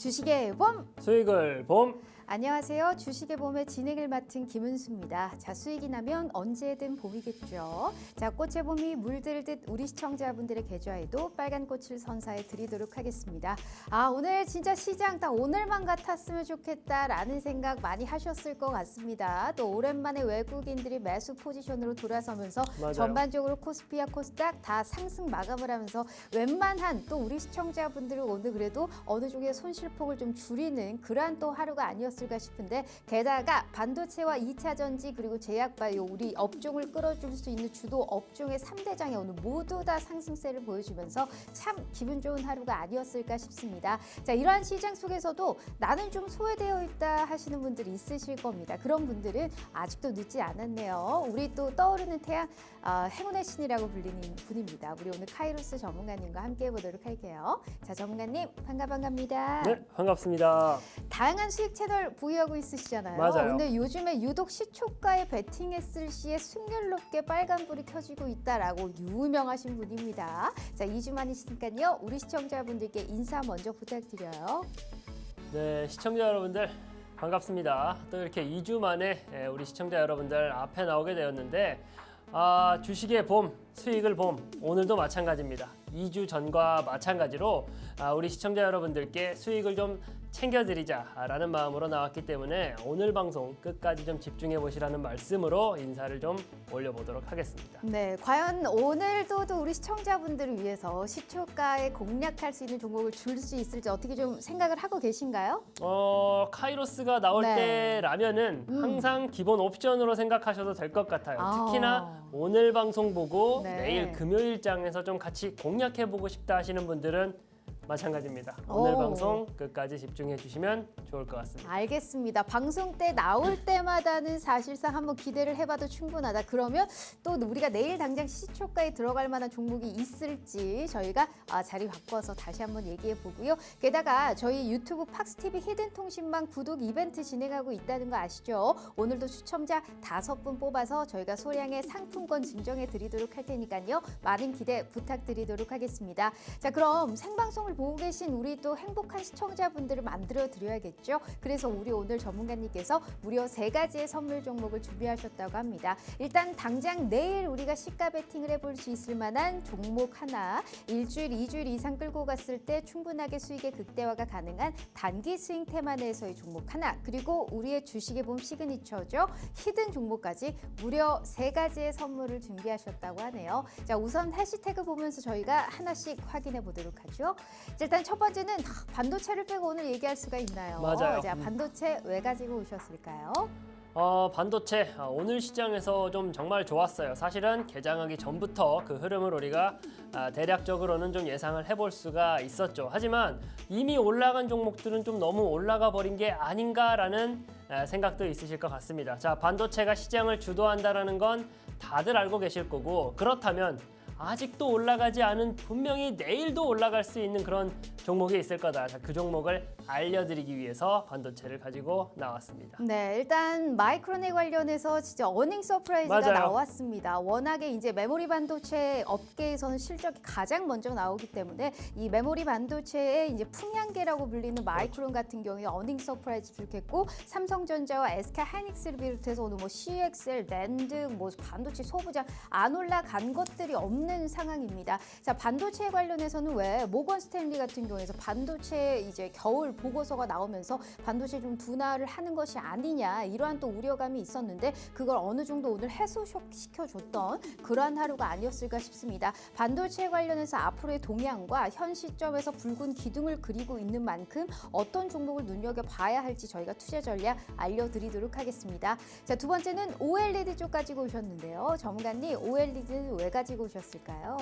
주식의 봄! 수익을 봄. 안녕하세요. 주식의 봄의 진행을 맡은 김은수입니다. 자, 수익이 나면 언제든 봄이겠죠. 자, 꽃의 봄이 물들듯 우리 시청자분들의 계좌에도 빨간 꽃을 선사해 드리도록 하겠습니다. 오늘 진짜 시장 딱 오늘만 같았으면 좋겠다라는 생각 많이 하셨을 것 같습니다. 또 오랜만에 외국인들이 매수 포지션으로 돌아서면서 맞아요. 전반적으로 코스피와 코스닥 다 상승 마감을 하면서 웬만한 또 우리 시청자분들은 오늘 그래도 어느 정도의 손실폭을 좀 줄이는 그러한 또 하루가 아니었을까 싶은데, 게다가 반도체와 2차 전지 그리고 제약바이오 우리 업종을 끌어줄 수 있는 주도 업종의 3대장이 오늘 모두 다 상승세를 보여주면서 참 기분 좋은 하루가 아니었을까 싶습니다. 자, 이러한 시장 속에서도 나는 좀 소외되어 있다 하시는 분들이 있으실 겁니다. 그런 분들은 아직도 늦지 않았네요. 우리 또 떠오르는 태양 행운의 신이라고 불리는 분입니다. 우리 오늘 카이로스 전문가님과 함께 해보도록 할게요. 자, 전문가님 반갑습니다. 네, 반갑습니다. 다양한 수익 채널 보유하고 있으시잖아요. 맞아요. 근데 요즘에 유독 시초가에 베팅했을 시에 승률 높게 빨간불이 켜지고 있다라고 유명하신 분입니다. 자, 2주 만이시니까요. 우리 시청자분들께 인사 먼저 부탁드려요. 네, 시청자 여러분들 반갑습니다. 또 이렇게 2주 만에 우리 시청자 여러분들 앞에 나오게 되었는데, 주식의 봄, 수익을 봄, 오늘도 마찬가지입니다. 2주 전과 마찬가지로 우리 시청자 여러분들께 수익을 좀 챙겨드리자라는 마음으로 나왔기 때문에 오늘 방송 끝까지 좀 집중해 보시라는 말씀으로 인사를 좀 올려보도록 하겠습니다. 네, 과연 오늘도 또 우리 시청자분들을 위해서 시초가에 공략할 수 있는 종목을 줄 수 있을지 어떻게 좀 생각을 하고 계신가요? 카이로스가 나올 네. 때라면은 항상 기본 옵션으로 생각하셔도 될 것 같아요. 아. 특히나 오늘 방송 보고 네. 내일 금요일장에서 좀 같이 공략해보고 싶다 하시는 분들은 마찬가지입니다. 오늘 오. 방송 끝까지 집중해 주시면 좋을 것 같습니다. 알겠습니다. 방송 때 나올 때마다는 사실상 한번 기대를 해봐도 충분하다. 그러면 또 우리가 내일 당장 시초가에 들어갈 만한 종목이 있을지 저희가 자리 바꿔서 다시 한번 얘기해 보고요. 게다가 저희 유튜브 팍스TV 히든통신망 구독 이벤트 진행하고 있다는 거 아시죠? 오늘도 추첨자 5분 뽑아서 저희가 소량의 상품권 증정해 드리도록 할 테니까요. 많은 기대 부탁드리도록 하겠습니다. 자, 그럼 생방송을 보고 계신 우리 또 행복한 시청자분들을 만들어 드려야겠죠. 그래서 우리 오늘 전문가님께서 무려 3가지의 선물 종목을 준비하셨다고 합니다. 일단 당장 내일 우리가 시가 베팅을 해볼 수 있을 만한 종목 하나, 일주일, 2주일 이상 끌고 갔을 때 충분하게 수익의 극대화가 가능한 단기 스윙 테마 내에서의 종목 하나, 그리고 우리의 주식의 봄 시그니처죠. 히든 종목까지 무려 3가지의 선물을 준비하셨다고 하네요. 자, 우선 해시태그 보면서 저희가 하나씩 확인해 보도록 하죠. 자, 일단 첫 번째는 반도체를 빼고 오늘 얘기할 수가 있나요? 맞아요. 자, 반도체 왜 가지고 오셨을까요? 반도체 오늘 시장에서 좀 정말 좋았어요. 사실은 개장하기 전부터 그 흐름을 우리가 대략적으로는 좀 예상을 해볼 수가 있었죠. 하지만 이미 올라간 종목들은 좀 너무 올라가 버린 게 아닌가라는 생각도 있으실 것 같습니다. 자, 반도체가 시장을 주도한다라는 건 다들 알고 계실 거고, 그렇다면 아직도 올라가지 않은, 분명히 내일도 올라갈 수 있는 그런 종목이 있을 거다. 자, 그 종목을 알려드리기 위해서 반도체를 가지고 나왔습니다. 네, 일단 마이크론에 관련해서 진짜 어닝 서프라이즈가 맞아요. 나왔습니다. 워낙에 이제 메모리 반도체 업계에서는 실적이 가장 먼저 나오기 때문에 이 메모리 반도체의 이제 풍향계라고 불리는 마이크론 같은 경우에 어닝 서프라이즈 기록했고, 삼성전자와 SK 하이닉스를 비롯해서 오늘 뭐 CXL, 낸드, 뭐 반도체 소부장 안 올라간 것들이 없는 상황입니다. 자, 반도체 관련해서는 왜 모건 스탠리 같은 경우에서 반도체 이제 겨울 보고서가 나오면서 반도체 좀 둔화를 하는 것이 아니냐, 이러한 또 우려감이 있었는데 그걸 어느 정도 오늘 해소시켜줬던 그러한 하루가 아니었을까 싶습니다. 반도체 관련해서 앞으로의 동향과 현 시점에서 붉은 기둥을 그리고 있는 만큼 어떤 종목을 눈여겨봐야 할지 저희가 투자 전략 알려드리도록 하겠습니다. 자, 두 번째는 OLED 쪽 가지고 오셨는데요. 전문가님, OLED는 왜 가지고 오셨을까요?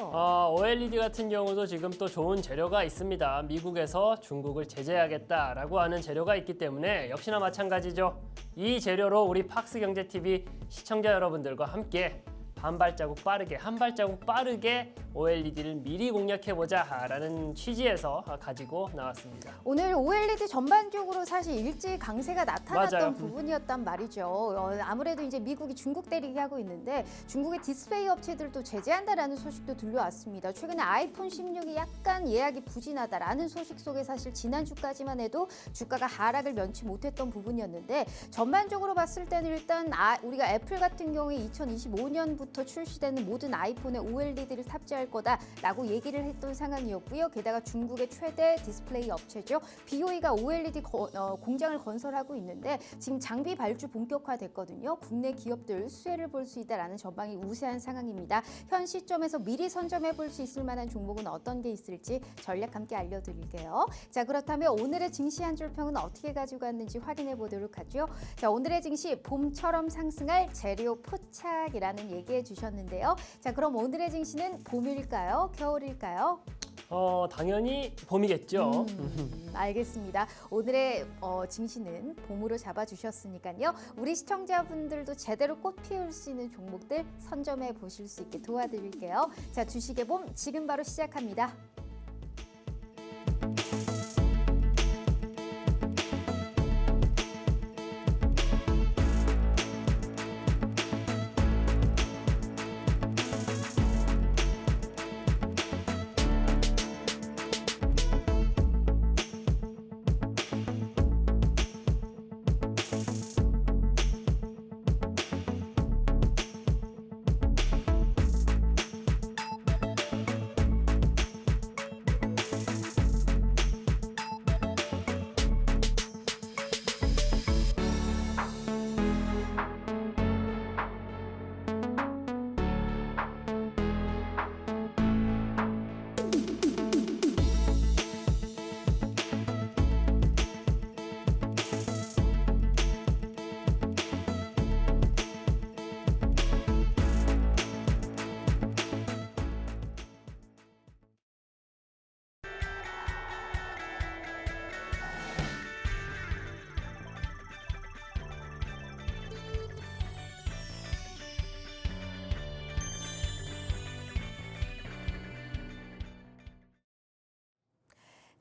OLED 같은 경우도 지금 또 좋은 재료가 있습니다. 미국에서 중국을 제재하겠다라고 하는 재료가 있기 때문에 역시나 마찬가지죠. 이 재료로 우리 팍스경제TV 시청자 여러분들과 함께 한 발자국 빠르게 OLED를 미리 공략해보자라는 취지에서 가지고 나왔습니다. 오늘 OLED 전반적으로 사실 일제 강세가 나타났던 맞아요. 부분이었단 말이죠. 아무래도 이제 미국이 중국 때리기 하고 있는데 중국의 디스플레이 업체들도 제재한다라는 소식도 들려왔습니다. 최근에 아이폰 16이 약간 예약이 부진하다라는 소식 속에 사실 지난주까지만 해도 주가가 하락을 면치 못했던 부분이었는데 전반적으로 봤을 때는 일단 우리가 애플 같은 경우에 2025년부터 출시되는 모든 아이폰에 OLED를 탑재할 거다라고 얘기를 했던 상황이었고요. 게다가 중국의 최대 디스플레이 업체죠. BOE가 OLED 공장을 건설하고 있는데 지금 장비 발주 본격화됐거든요. 국내 기업들 수혜를 볼 수 있다라는 전망이 우세한 상황입니다. 현 시점에서 미리 선점해 볼 수 있을 만한 종목은 어떤 게 있을지 전략 함께 알려드릴게요. 자, 그렇다면 오늘의 증시 한 줄 평은 어떻게 가지고 왔는지 확인해 보도록 하죠. 자, 오늘의 증시 봄처럼 상승할 재료 포착이라는 얘기해 주셨는데요. 자, 그럼 오늘의 증시는 봄일까요? 겨울일까요? 당연히 봄이겠죠. 알겠습니다. 오늘의 증시는 봄으로 잡아주셨으니까요. 우리 시청자분들도 제대로 꽃 피울 수 있는 종목들 선점해 보실 수 있게 도와드릴게요. 자, 주식의 봄 지금 바로 시작합니다.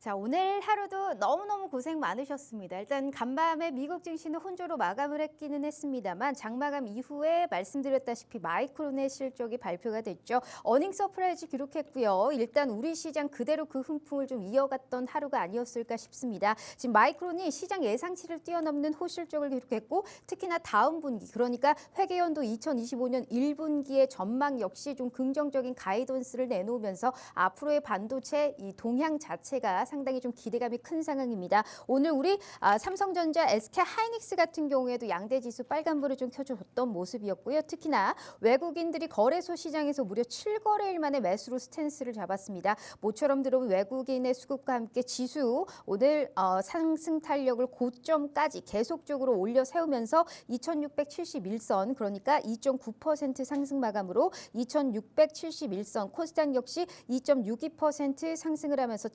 자, 오늘 하루도 너무너무 고생 많으셨습니다. 일단 간밤에 미국 증시는 혼조로 마감을 했기는 했습니다만 장마감 이후에 말씀드렸다시피 마이크론의 실적이 발표가 됐죠. 어닝 서프라이즈 기록했고요. 일단 우리 시장 그대로 그 훈풍을 좀 이어갔던 하루가 아니었을까 싶습니다. 지금 마이크론이 시장 예상치를 뛰어넘는 호실적을 기록했고 특히나 다음 분기 그러니까 회계연도 2025년 1분기의 전망 역시 좀 긍정적인 가이던스를 내놓으면서 앞으로의 반도체 이 동향 자체가 상당히 좀 기대감이 큰 상황입니다. 오늘 우리 삼성전자, SK 하이닉스 같은 경우에도 양대 지수 빨간불을 좀 켜줬던 모습이었고요. 특히나 외국인들이 거래소 시장에서 무려 7거래일 만에 매수로 스탠스를 잡았습니다. 모처럼 들어온 외국인의 수급과 함께 지수 오늘 상승 탄력을 고점까지 계속적으로 올려 세우면서 2671선 그러니까 2.9% 상승 마감으로 2671선 코스닥 역시 2.62% 상승을 하면서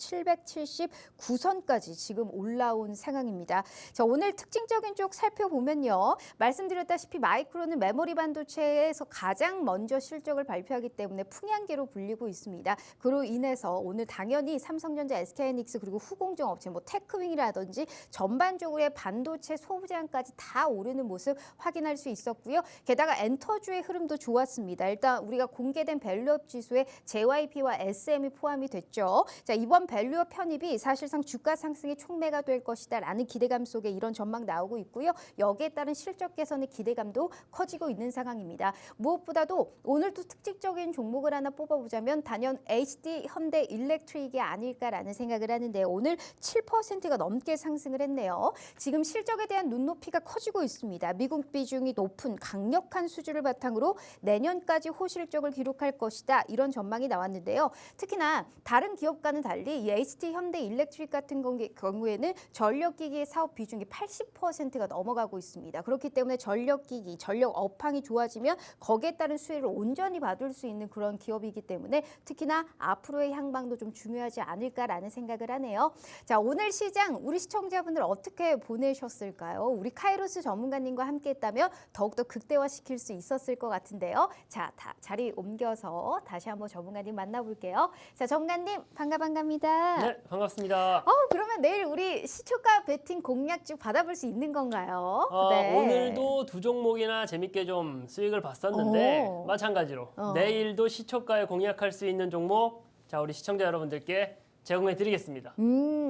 779선까지 지금 올라온 상황입니다. 자, 오늘 특징적인 쪽 살펴보면요. 말씀드렸다시피 마이크론은 메모리 반도체에서 가장 먼저 실적을 발표하기 때문에 풍향계로 불리고 있습니다. 그로 인해서 오늘 당연히 삼성전자, SK하이닉스 그리고 후공정 업체 뭐 테크윙이라든지 전반적으로의 반도체 소부장까지 다 오르는 모습 확인할 수 있었고요. 게다가 엔터주의 흐름도 좋았습니다. 일단 우리가 공개된 밸류업 지수에 JYP와 SM이 포함이 됐죠. 자, 이번 밸류업 편입이 사실상 주가 상승의 촉매가 될 것이다라는 기대감 속에 이런 전망 나오고 있고요. 여기에 따른 실적 개선의 기대감도 커지고 있는 상황입니다. 무엇보다도 오늘도 특징적인 종목을 하나 뽑아보자면 단연 HD 현대 일렉트릭이 아닐까라는 생각을 하는데 오늘 7%가 넘게 상승을 했네요. 지금 실적에 대한 눈높이가 커지고 있습니다. 미국 비중이 높은 강력한 수주를 바탕으로 내년까지 호실적을 기록할 것이다. 이런 전망이 나왔는데요. 특히나 다른 기업과는 달리 이 HD 현대 일렉트릭 같은 경우에는 전력기기의 사업 비중이 80%가 넘어가고 있습니다. 그렇기 때문에 전력기기, 전력 업황이 좋아지면 거기에 따른 수혜를 온전히 받을 수 있는 그런 기업이기 때문에 특히나 앞으로의 향방도 좀 중요하지 않을까라는 생각을 하네요. 자, 오늘 시장 우리 시청자분들 어떻게 보내셨을까요? 우리 카이로스 전문가님과 함께 했다면 더욱더 극대화시킬 수 있었을 것 같은데요. 자, 자리 옮겨서 다시 한번 전문가님 만나볼게요. 자, 전문가님 반갑습니다. 네, 반갑습니다. 그러면 내일 우리 시초가 베팅 공략주 받아볼 수 있는 건가요? 오늘도 두 종목이나 재밌게 좀 수익을 봤었는데 오. 마찬가지로 내일도 시초가에 공략할 수 있는 종목 자 우리 시청자 여러분들께 제공해 드리겠습니다.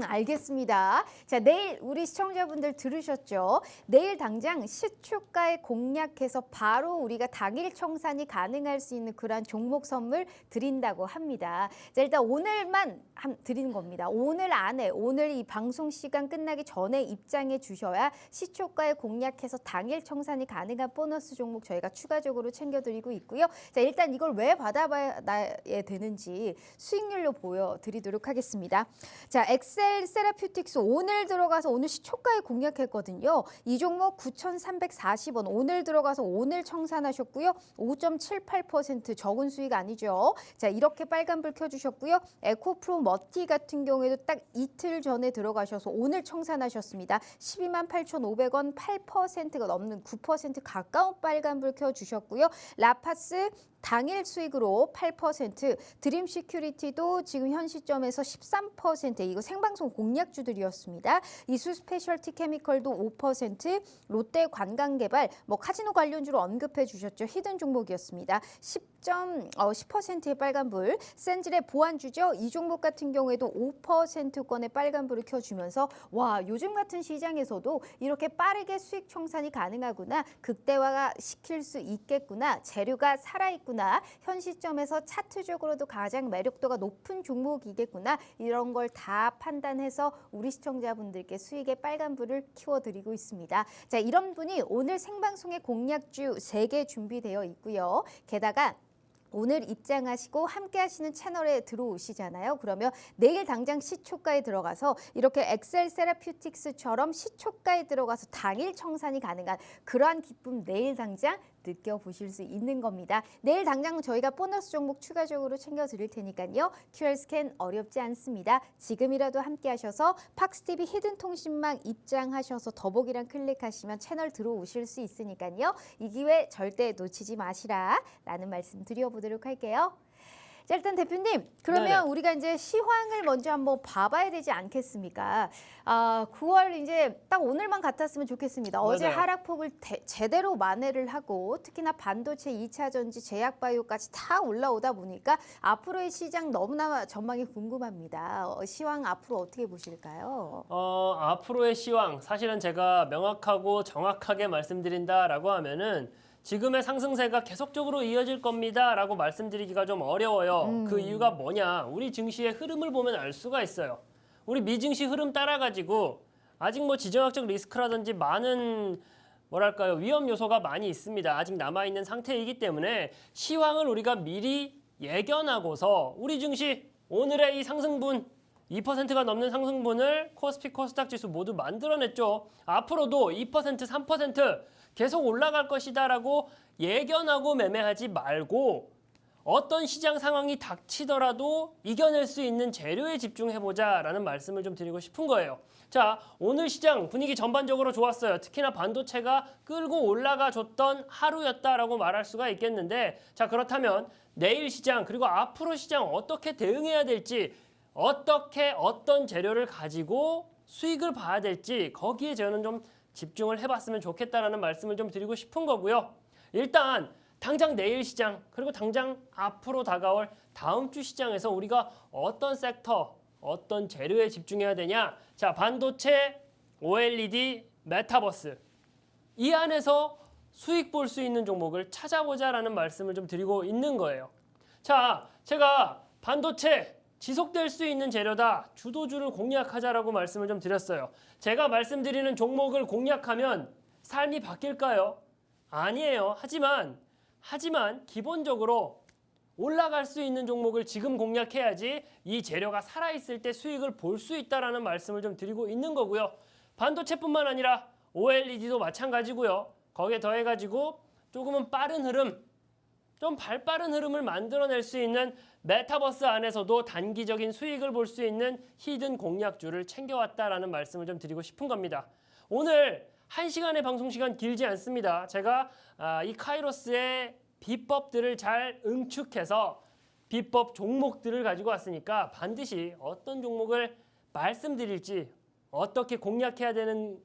알겠습니다. 자, 내일 우리 시청자분들 들으셨죠? 내일 당장 시초가에 공략해서 바로 우리가 당일 청산이 가능할 수 있는 그러한 종목 선물 드린다고 합니다. 자, 일단 오늘만 드리는 겁니다. 오늘 안에 오늘 이 방송 시간 끝나기 전에 입장해 주셔야 시초가에 공략해서 당일 청산이 가능한 보너스 종목 저희가 추가적으로 챙겨드리고 있고요. 자, 일단 이걸 왜 받아봐야 되는지 수익률로 보여드리도록 하겠습니다. 자, 엑셀 세라퓨틱스 오늘 들어가서 오늘 시초가에 공략했거든요. 이 종목 9,340원 오늘 들어가서 오늘 청산하셨고요. 5.78% 적은 수익 아니죠. 자, 이렇게 빨간불 켜주셨고요. 에코프로 머티 같은 경우에도 딱 이틀 전에 들어가셔서 오늘 청산하셨습니다. 128,500원 8%가 넘는 9% 가까운 빨간불 켜주셨고요. 라파스 당일 수익으로 8%, 드림 시큐리티도 지금 현 시점에서 13%, 이거 생방송 공략주들이었습니다. 이수 스페셜티 케미컬도 5%, 롯데 관광개발, 카지노 관련주로 언급해 주셨죠. 히든 종목이었습니다. 10%의 빨간불, 센질의 보안주죠. 이 종목 같은 경우에도 5%권의 빨간불을 켜주면서 와, 요즘 같은 시장에서도 이렇게 빠르게 수익 청산이 가능하구나, 극대화가 시킬 수 있겠구나, 재료가 살아있구나, 현 시점에서 차트적으로도 가장 매력도가 높은 종목이겠구나, 이런 걸 다 판단해서 우리 시청자분들께 수익의 빨간불을 키워드리고 있습니다. 자, 이런 분이 오늘 생방송의 공략주 3개 준비되어 있고요. 게다가 오늘 입장하시고 함께 하시는 채널에 들어오시잖아요. 그러면 내일 당장 시초가에 들어가서 이렇게 엑셀 세라퓨틱스처럼 시초가에 들어가서 당일 청산이 가능한 그러한 기쁨 내일 당장 느껴보실 수 있는 겁니다. 내일 당장 저희가 보너스 종목 추가적으로 챙겨드릴 테니까요. QR 스캔 어렵지 않습니다. 지금이라도 함께 하셔서 팍스TV 히든통신망 입장하셔서 더보기란 클릭하시면 채널 들어오실 수 있으니까요. 이 기회 절대 놓치지 마시라 라는 말씀 드려보도록 할게요. 자, 일단 대표님, 그러면 네네. 우리가 이제 시황을 먼저 한번 봐봐야 되지 않겠습니까? 9월 이제 딱 오늘만 같았으면 좋겠습니다. 어제 맞아요. 하락폭을 제대로 만회를 하고 특히나 반도체, 2차 전지, 제약바이오까지 다 올라오다 보니까 앞으로의 시장 너무나 전망이 궁금합니다. 시황 앞으로 어떻게 보실까요? 앞으로의 시황 사실은 제가 명확하고 정확하게 말씀드린다라고 하면은 지금의 상승세가 계속적으로 이어질 겁니다라고 말씀드리기가 좀 어려워요. 그 이유가 뭐냐? 우리 증시의 흐름을 보면 알 수가 있어요. 우리 미증시 흐름 따라가지고 아직 지정학적 리스크라든지 많은 뭐랄까요? 위험 요소가 많이 있습니다. 아직 남아있는 상태이기 때문에 시황을 우리가 미리 예견하고서 우리 증시 오늘의 이 상승분 2%가 넘는 상승분을 코스피 코스닥 지수 모두 만들어냈죠. 앞으로도 2%, 3% 계속 올라갈 것이다라고 예견하고 매매하지 말고 어떤 시장 상황이 닥치더라도 이겨낼 수 있는 재료에 집중해보자라는 말씀을 좀 드리고 싶은 거예요. 자, 오늘 시장 분위기 전반적으로 좋았어요. 특히나 반도체가 끌고 올라가 줬던 하루였다라고 말할 수가 있겠는데, 자, 그렇다면 내일 시장 그리고 앞으로 시장 어떻게 대응해야 될지, 어떤 재료를 가지고 수익을 봐야 될지 거기에 저는 좀 집중을 해봤으면 좋겠다라는 말씀을 좀 드리고 싶은 거고요. 일단 당장 내일 시장 그리고 당장 앞으로 다가올 다음 주 시장에서 우리가 어떤 섹터, 어떤 재료에 집중해야 되냐? 자, 반도체, OLED, 메타버스 이 안에서 수익 볼 수 있는 종목을 찾아보자라는 말씀을 좀 드리고 있는 거예요. 자, 제가 반도체 지속될 수 있는 재료다. 주도주를 공략하자라고 말씀을 좀 드렸어요. 제가 말씀드리는 종목을 공략하면 삶이 바뀔까요? 아니에요. 하지만 기본적으로 올라갈 수 있는 종목을 지금 공략해야지 이 재료가 살아있을 때 수익을 볼 수 있다라는 말씀을 좀 드리고 있는 거고요. 반도체뿐만 아니라 OLED도 마찬가지고요. 거기에 더해가지고 조금은 빠른 흐름, 좀 발빠른 흐름을 만들어낼 수 있는 메타버스 안에서도 단기적인 수익을 볼 수 있는 히든 공략주를 챙겨왔다라는 말씀을 좀 드리고 싶은 겁니다. 오늘 1시간의 방송 시간 길지 않습니다. 제가 이 카이로스의 비법들을 잘 응축해서 비법 종목들을 가지고 왔으니까 반드시 어떤 종목을 말씀드릴지 어떻게 공략해야 되는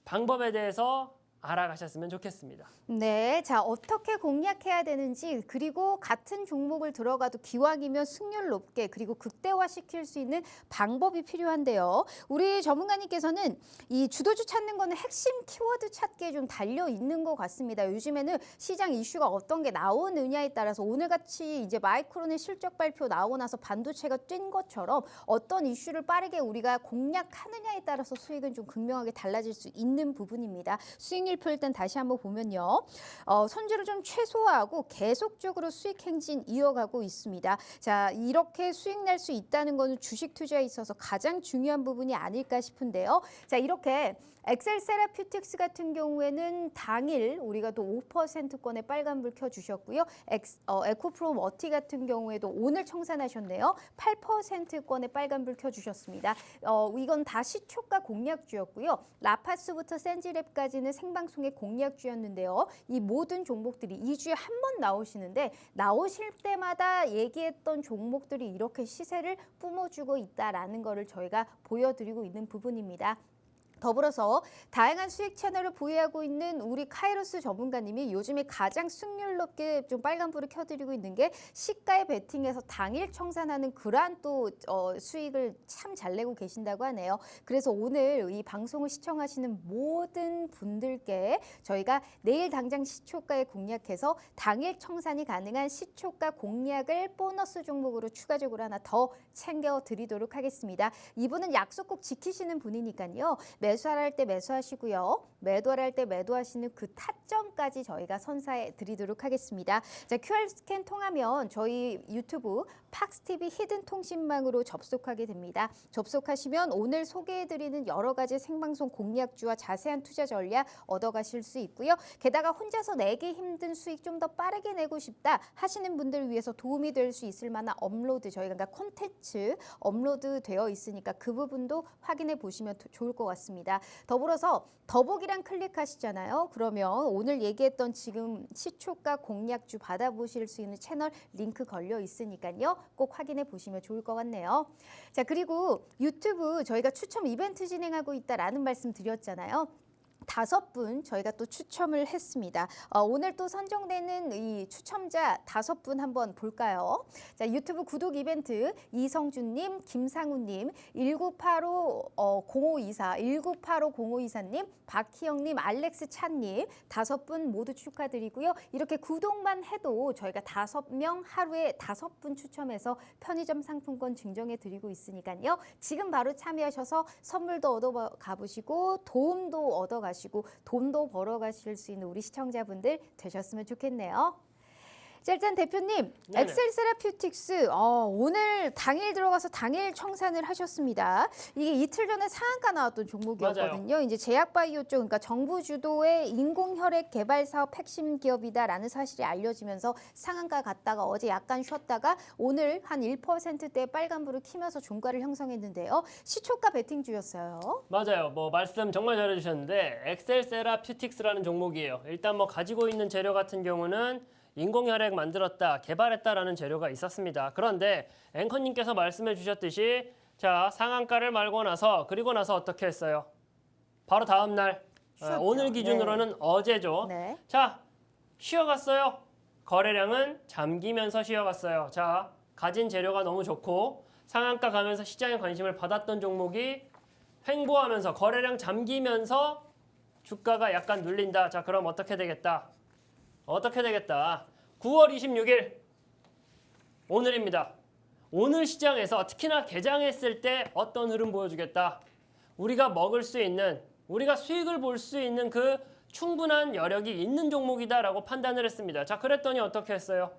방법에 대해서 알아가셨으면 좋겠습니다. 네, 자 어떻게 공략해야 되는지 그리고 같은 종목을 들어가도 기왕이면 승률 높게 그리고 극대화시킬 수 있는 방법이 필요한데요. 우리 전문가님께서는 이 주도주 찾는 거는 핵심 키워드 찾기에 좀 달려 있는 것 같습니다. 요즘에는 시장 이슈가 어떤 게 나오느냐에 따라서 오늘같이 이제 마이크론의 실적 발표 나오고 나서 반도체가 뛴 것처럼 어떤 이슈를 빠르게 우리가 공략하느냐에 따라서 수익은 좀 극명하게 달라질 수 있는 부분입니다. 수익률표 일단 다시 한번 보면요. 손실을 좀 최소화하고 계속적으로 수익 행진 이어가고 있습니다. 자, 이렇게 수익 낼 수 있다는 것은 주식 투자에 있어서 가장 중요한 부분이 아닐까 싶은데요. 자, 이렇게 엑셀 세라퓨틱스 같은 경우에는 당일 우리가 또 5%권의 빨간불 켜주셨고요. 에코프로 머티 같은 경우에도 오늘 청산하셨네요. 8%권의 빨간불 켜주셨습니다. 이건 다 시초가 공략주였고요. 라파스부터 센지랩까지는 생방송의 공략주였는데요. 이 모든 종목들이 2주에 한 번 나오시는데 나오실 때마다 얘기했던 종목들이 이렇게 시세를 뿜어주고 있다라는 거를 저희가 보여드리고 있는 부분입니다. 더불어서 다양한 수익 채널을 보유하고 있는 우리 카이로스 전문가님이 요즘에 가장 승률 높게 좀 빨간불을 켜드리고 있는 게 시가의 베팅에서 당일 청산하는 그러한 또 수익을 참 잘 내고 계신다고 하네요. 그래서 오늘 이 방송을 시청하시는 모든 분들께 저희가 내일 당장 시초가에 공략해서 당일 청산이 가능한 시초가 공략을 보너스 종목으로 추가적으로 하나 더 챙겨드리도록 하겠습니다. 이분은 약속 꼭 지키시는 분이니까요. 매수할 때 매수하시고요. 매도할 때 매도하시는 그 타점까지 저희가 선사해 드리도록 하겠습니다. 자, QR 스캔 통하면 저희 유튜브 팍스TV 히든 통신망으로 접속하게 됩니다. 접속하시면 오늘 소개해드리는 여러 가지 생방송 공략주와 자세한 투자 전략 얻어가실 수 있고요. 게다가 혼자서 내기 힘든 수익 좀 더 빠르게 내고 싶다 하시는 분들을 위해서 도움이 될 수 있을 만한 업로드 저희가 그러니까 콘텐츠 업로드 되어 있으니까 그 부분도 확인해 보시면 좋을 것 같습니다. 더불어서 더보기란 클릭하시잖아요. 그러면 오늘 얘기했던 지금 시초가 공략주 받아보실 수 있는 채널 링크 걸려 있으니까요. 꼭 확인해 보시면 좋을 것 같네요. 자, 그리고 유튜브 저희가 추첨 이벤트 진행하고 있다라는 말씀 드렸잖아요. 5분 저희가 또 추첨을 했습니다. 오늘 또 선정되는 이 추첨자 5분 한번 볼까요? 자, 유튜브 구독 이벤트 이성준님, 김상우님, 1985-0524, 1985-0524님, 박희영님, 알렉스 찬님 5분 모두 축하드리고요. 이렇게 구독만 해도 저희가 5명 하루에 5분 추첨해서 편의점 상품권 증정해 드리고 있으니까요. 지금 바로 참여하셔서 선물도 얻어 가보시고 도움도 얻어 가시고 돈도 벌어 가실 수 있는 우리 시청자분들 되셨으면 좋겠네요. 자, 일단 대표님, 네네. 엑셀 세라퓨틱스 오늘 당일 들어가서 당일 청산을 하셨습니다. 이게 이틀 전에 상한가 나왔던 종목이었거든요. 맞아요. 이제 제약바이오 쪽, 그러니까 정부 주도의 인공혈액 개발 사업 핵심 기업이다라는 사실이 알려지면서 상한가 갔다가 어제 약간 쉬었다가 오늘 한 1%대 빨간불을 키면서 종가를 형성했는데요. 시초가 베팅주였어요. 맞아요. 뭐 말씀 정말 잘해주셨는데 엑셀 세라퓨틱스라는 종목이에요. 일단 뭐 가지고 있는 재료 같은 경우는 인공혈액 만들었다, 개발했다라는 재료가 있었습니다. 그런데 앵커님께서 말씀해 주셨듯이 자 상한가를 말고 나서 그리고 나서 어떻게 했어요? 바로 다음 날 쉬었죠. 오늘 기준으로는 어제죠. 네. 자 쉬어갔어요. 거래량은 잠기면서 쉬어갔어요. 자 가진 재료가 너무 좋고 상한가 가면서 시장의 관심을 받았던 종목이 횡보하면서 거래량 잠기면서 주가가 약간 눌린다. 자 그럼 어떻게 되겠다? 어떻게 되겠다? 9월 26일 오늘입니다. 오늘 시장에서 특히나 개장했을 때 어떤 흐름 보여주겠다? 우리가 먹을 수 있는, 우리가 수익을 볼 수 있는 그 충분한 여력이 있는 종목이다라고 판단을 했습니다. 자, 그랬더니 어떻게 했어요?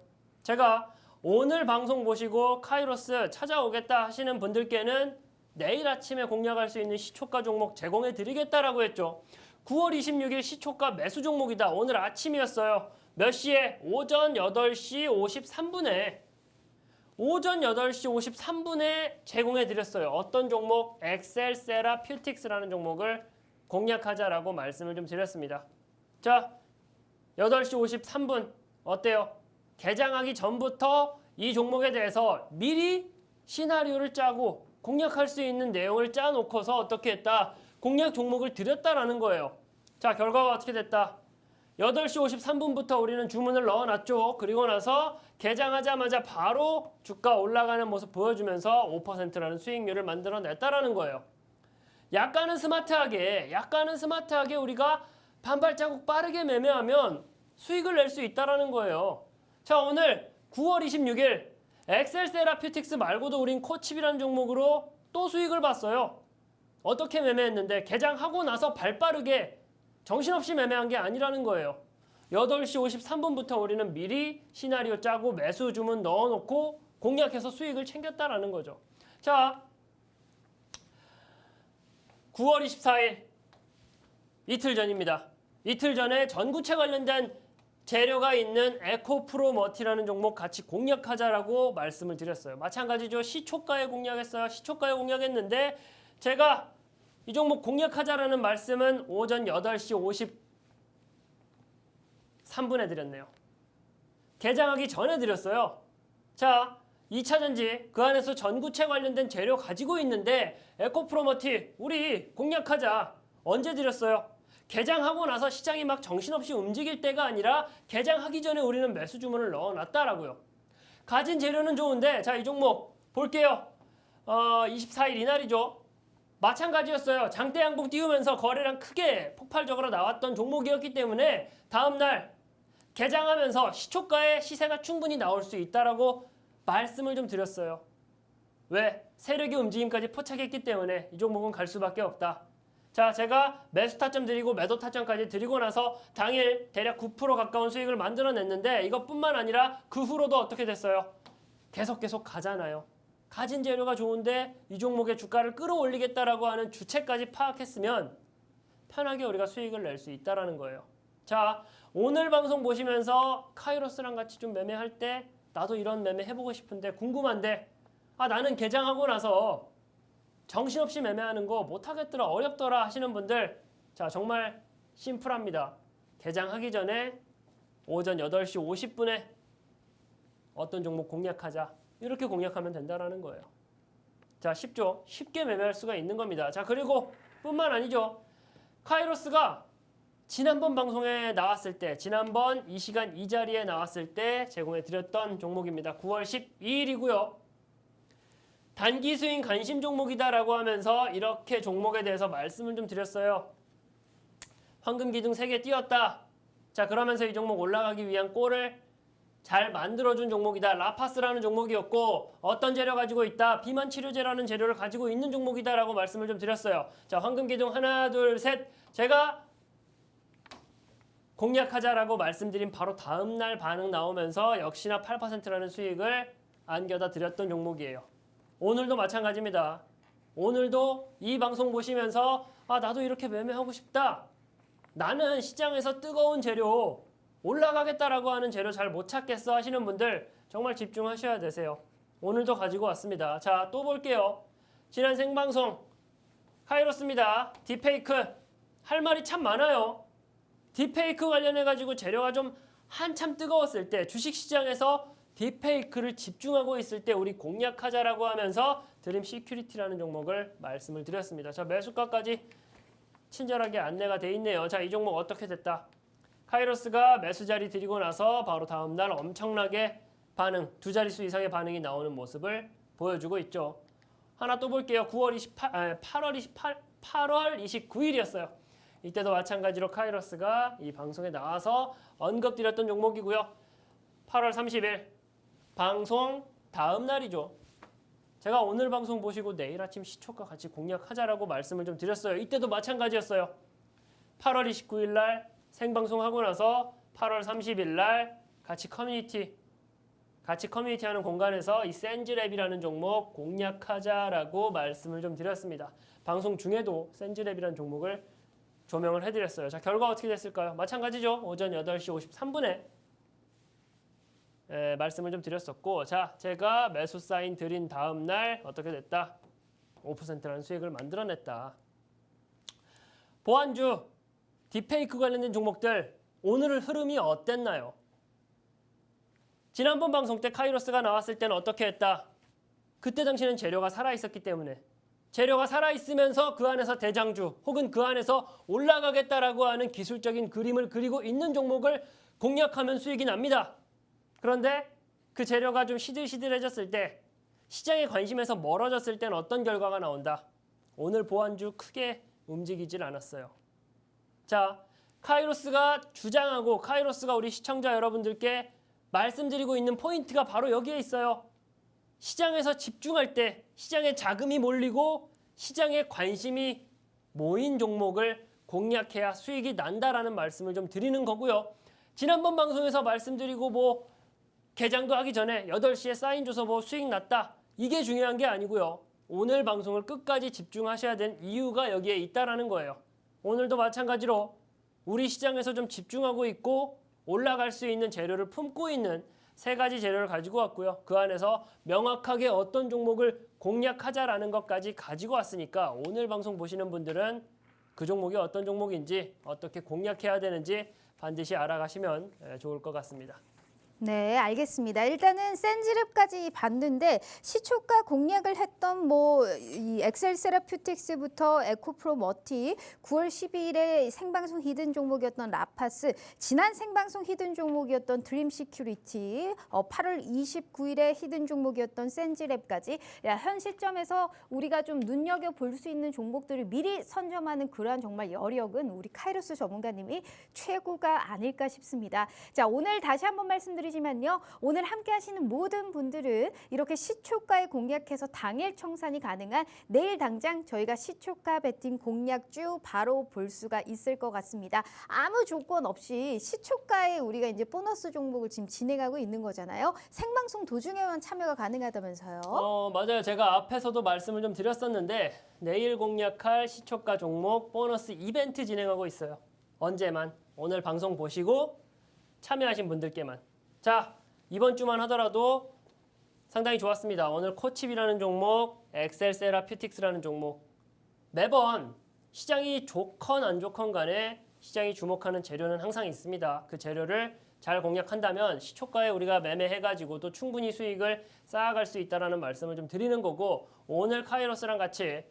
제가 오늘 방송 보시고 카이로스 찾아오겠다 하시는 분들께는 내일 아침에 공략할 수 있는 시초가 종목 제공해 드리겠다라고 했죠. 9월 26일 시초가 매수 종목이다. 오늘 아침이었어요. 몇 시에? 오전 8시 53분에 오전 8시 53분에 제공해 드렸어요. 어떤 종목? 엑셀세라퓨틱스라는 종목을 공략하자라고 말씀을 좀 드렸습니다. 자, 8시 53분 어때요? 개장하기 전부터 이 종목에 대해서 미리 시나리오를 짜고 공략할 수 있는 내용을 짜놓고서 어떻게 했다? 공략 종목을 드렸다라는 거예요. 자, 결과가 어떻게 됐다? 8시 53분부터 우리는 주문을 넣어놨죠. 그리고 나서 개장하자마자 바로 주가 올라가는 모습 보여주면서 5%라는 수익률을 만들어냈다라는 거예요. 약간은 스마트하게 우리가 반발자국 빠르게 매매하면 수익을 낼 수 있다라는 거예요. 자, 오늘 9월 26일 엑셀세라퓨틱스 말고도 우린 코칩이라는 종목으로 또 수익을 봤어요. 어떻게 매매했는데 개장하고 나서 발빠르게 정신없이 매매한 게 아니라는 거예요. 8시 53분부터 우리는 미리 시나리오 짜고 매수 주문 넣어놓고 공략해서 수익을 챙겼다라는 거죠. 자, 9월 24일 이틀 전입니다. 이틀 전에 전구체 관련된 재료가 있는 에코프로머티라는 종목 같이 공략하자라고 말씀을 드렸어요. 마찬가지죠. 시초가에 공략했어요. 시초가에 공략했는데 제가 이 종목 공략하자라는 말씀은 오전 8시 53분에 드렸네요. 개장하기 전에 드렸어요. 자, 2차전지 그 안에서 전구체 관련된 재료 가지고 있는데 에코프로머티 우리 공략하자. 언제 드렸어요? 개장하고 나서 시장이 막 정신없이 움직일 때가 아니라 개장하기 전에 우리는 매수 주문을 넣어놨다라고요. 가진 재료는 좋은데 자, 이 종목 볼게요. 24일 이날이죠. 마찬가지였어요. 장대 양봉 띄우면서 거래량 크게 폭발적으로 나왔던 종목이었기 때문에 다음날 개장하면서 시초가의 시세가 충분히 나올 수 있다라고 말씀을 좀 드렸어요. 왜? 세력의 움직임까지 포착했기 때문에 이 종목은 갈 수밖에 없다. 자, 제가 매수 타점 드리고 매도 타점까지 드리고 나서 당일 대략 9% 가까운 수익을 만들어냈는데 이것뿐만 아니라 그 후로도 어떻게 됐어요? 계속 가잖아요. 가진 재료가 좋은데 이 종목의 주가를 끌어올리겠다라고 하는 주체까지 파악했으면 편하게 우리가 수익을 낼 수 있다라는 거예요. 자, 오늘 방송 보시면서 카이로스랑 같이 좀 매매할 때 나도 이런 매매 해보고 싶은데 궁금한데 나는 개장하고 나서 정신없이 매매하는 거 못하겠더라 어렵더라 하시는 분들 자, 정말 심플합니다. 개장하기 전에 오전 8시 50분에 어떤 종목 공략하자 이렇게 공략하면 된다라는 거예요. 자, 쉽죠? 쉽게 매매할 수가 있는 겁니다. 자, 그리고 뿐만 아니죠. 카이로스가 지난번 방송에 나왔을 때 지난번 이 시간 이 자리에 나왔을 때 제공해 드렸던 종목입니다. 9월 12일이고요. 단기 스윙 관심 종목이다라고 하면서 이렇게 종목에 대해서 말씀을 좀 드렸어요. 황금 기둥 3개 띄웠다. 자, 그러면서 이 종목 올라가기 위한 골을 잘 만들어준 종목이다. 라파스라는 종목이었고 어떤 재료 가지고 있다. 비만 치료제라는 재료를 가지고 있는 종목이다라고 말씀을 좀 드렸어요. 자, 황금 기둥 하나, 둘, 셋. 제가 공략하자라고 말씀드린 바로 다음날 반응 나오면서 역시나 8%라는 수익을 안겨다 드렸던 종목이에요. 오늘도 마찬가지입니다. 오늘도 이 방송 보시면서 나도 이렇게 매매하고 싶다. 나는 시장에서 뜨거운 재료 올라가겠다라고 하는 재료 잘 못 찾겠어 하시는 분들 정말 집중하셔야 되세요. 오늘도 가지고 왔습니다. 자, 또 볼게요. 지난 생방송 카이로스입니다. 딥페이크 할 말이 참 많아요. 딥페이크 관련해가지고 재료가 좀 한참 뜨거웠을 때 주식시장에서 딥페이크를 집중하고 있을 때 우리 공략하자라고 하면서 드림 시큐리티라는 종목을 말씀을 드렸습니다. 자, 매수가까지 친절하게 안내가 돼 있네요. 자, 이 종목 어떻게 됐다? 카이로스가 매수 자리 드리고 나서 바로 다음날 엄청나게 반응, 두 자릿수 이상의 반응이 나오는 모습을 보여주고 있죠. 하나 또 볼게요. 8월 29일이었어요. 이때도 마찬가지로 카이로스가 이 방송에 나와서 언급드렸던 종목이고요. 8월 30일 방송 다음 날이죠. 제가 오늘 방송 보시고 내일 아침 시초가 같이 공략하자라고 말씀을 좀 드렸어요. 이때도 마찬가지였어요. 8월 29일 날 생방송 하고 나서 8월 30일 날 같이 커뮤니티 같이 커뮤니티하는 공간에서 이 센즈랩이라는 종목 공략하자라고 말씀을 좀 드렸습니다. 방송 중에도 센즈랩이라는 종목을 조명을 해드렸어요. 자, 결과 어떻게 됐을까요? 마찬가지죠. 오전 8시 53분에 말씀을 좀 드렸었고, 자, 제가 매수 사인 드린 다음 날 어떻게 됐다? 5%라는 수익을 만들어냈다. 보안주, 딥페이크 관련된 종목들 오늘 흐름이 어땠나요? 지난번 방송 때 카이로스가 나왔을 때는 어떻게 했다? 그때 당시는 재료가 살아있었기 때문에 재료가 살아있으면서 그 안에서 대장주 혹은 그 안에서 올라가겠다라고 하는 기술적인 그림을 그리고 있는 종목을 공략하면 수익이 납니다. 그런데 그 재료가 좀 시들시들해졌을 때 시장의 관심에서 멀어졌을 때는 어떤 결과가 나온다? 오늘 보안주 크게 움직이질 않았어요. 자, 카이로스가 주장하고 카이로스가 우리 시청자 여러분들께 말씀드리고 있는 포인트가 바로 여기에 있어요. 시장에서 집중할 때 시장에 자금이 몰리고 시장에 관심이 모인 종목을 공략해야 수익이 난다라는 말씀을 좀 드리는 거고요. 지난번 방송에서 말씀드리고 뭐 개장도 하기 전에 8시에 사인 줘서 뭐 수익 났다. 이게 중요한 게 아니고요. 오늘 방송을 끝까지 집중하셔야 된 이유가 여기에 있다라는 거예요. 오늘도 마찬가지로 우리 시장에서 좀 집중하고 있고 올라갈 수 있는 재료를 품고 있는 3가지 재료를 가지고 왔고요. 그 안에서 명확하게 어떤 종목을 공략하자라는 것까지 가지고 왔으니까 오늘 방송 보시는 분들은 그 종목이 어떤 종목인지 어떻게 공략해야 되는지 반드시 알아가시면 좋을 것 같습니다. 네, 알겠습니다. 일단은 센즈랩까지 봤는데 시초가 공략을 했던 뭐 이 엑셀 세라퓨틱스부터 에코프로 머티, 9월 12일에 생방송 히든 종목이었던 라파스, 지난 생방송 히든 종목이었던 드림 시큐리티, 8월 29일에 히든 종목이었던 센즈랩까지 현 시점에서 우리가 좀 눈여겨 볼 수 있는 종목들을 미리 선점하는 그러한 정말 여력은 우리 카이로스 전문가님이 최고가 아닐까 싶습니다. 자, 오늘 다시 한번 말씀드리지만요. 오늘 함께 하시는 모든 분들은 이렇게 시초가에 공략해서 당일 청산이 가능한 내일 당장 저희가 시초가 베팅 공략주 바로 볼 수가 있을 것 같습니다. 아무 조건 없이 시초가에 우리가 이제 보너스 종목을 지금 진행하고 있는 거잖아요. 생방송 도중에만 참여가 가능하다면서요. 맞아요. 제가 앞에서도 말씀을 좀 드렸었는데 내일 공략할 시초가 종목 보너스 이벤트 진행하고 있어요. 언제만? 오늘 방송 보시고 참여하신 분들께만. 자, 이번 주만 하더라도 상당히 좋았습니다. 오늘 코칩이라는 종목, 엑셀 세라퓨틱스라는 종목. 매번 시장이 좋건 안 좋건 간에 시장이 주목하는 재료는 항상 있습니다. 그 재료를 잘 공략한다면 시초가에 우리가 매매해가지고도 충분히 수익을 쌓아갈 수 있다는 말씀을 좀 드리는 거고, 오늘 카이로스랑 같이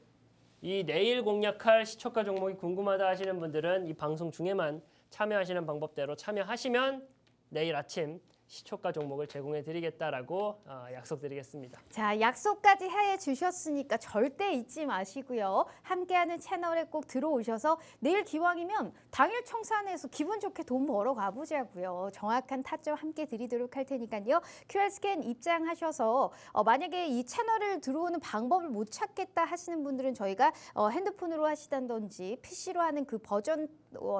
이 내일 공략할 시초가 종목이 궁금하다 하시는 분들은 이 방송 중에만 참여하시는 방법대로 참여하시면 내일 아침 시초가 종목을 제공해 드리겠다라고 약속드리겠습니다. 자, 약속까지 해 주셨으니까 절대 잊지 마시고요. 함께하는 채널에 꼭 들어오셔서 내일 기왕이면 당일 청산해서 기분 좋게 돈 벌어 가보자고요. 정확한 타점 함께 드리도록 할 테니까요. QR 스캔 입장하셔서 만약에 이 채널을 들어오는 방법을 못 찾겠다 하시는 분들은 저희가 핸드폰으로 하시던지 PC로 하는 그 버전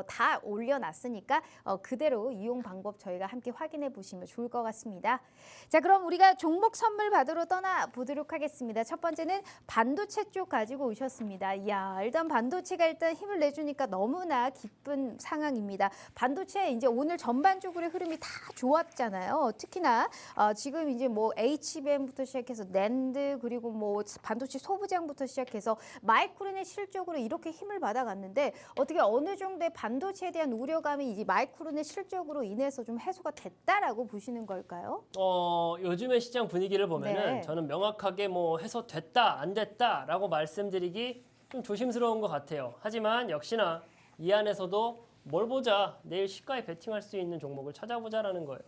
다 올려놨으니까 그대로 이용 방법 저희가 함께 확인해 보시면 좋을 것 같습니다. 자, 그럼 우리가 종목 선물 받으러 떠나 보도록 하겠습니다. 첫 번째는 반도체 쪽 가지고 오셨습니다. 이야, 일단 반도체가 일단 힘을 내주니까 너무나 기쁜 상황입니다. 반도체 이제 오늘 전반적으로 흐름이 다 좋았잖아요. 특히나 지금 이제 뭐 HBM부터 시작해서 낸드 그리고 뭐 반도체 소부장부터 시작해서 마이크론의 실적으로 이렇게 힘을 받아갔는데 어떻게 어느 정도의 반도체에 대한 우려감이 이제 마이크론의 실적으로 인해서 좀 해소가 됐다라고 보시는 걸까요? 요즘의 시장 분위기를 보면은 네. 저는 명확하게 뭐 해소됐다 안 됐다라고 말씀드리기 좀 조심스러운 것 같아요. 하지만 역시나 이 안에서도 뭘 보자, 내일 시가에 베팅할 수 있는 종목을 찾아보자라는 거예요.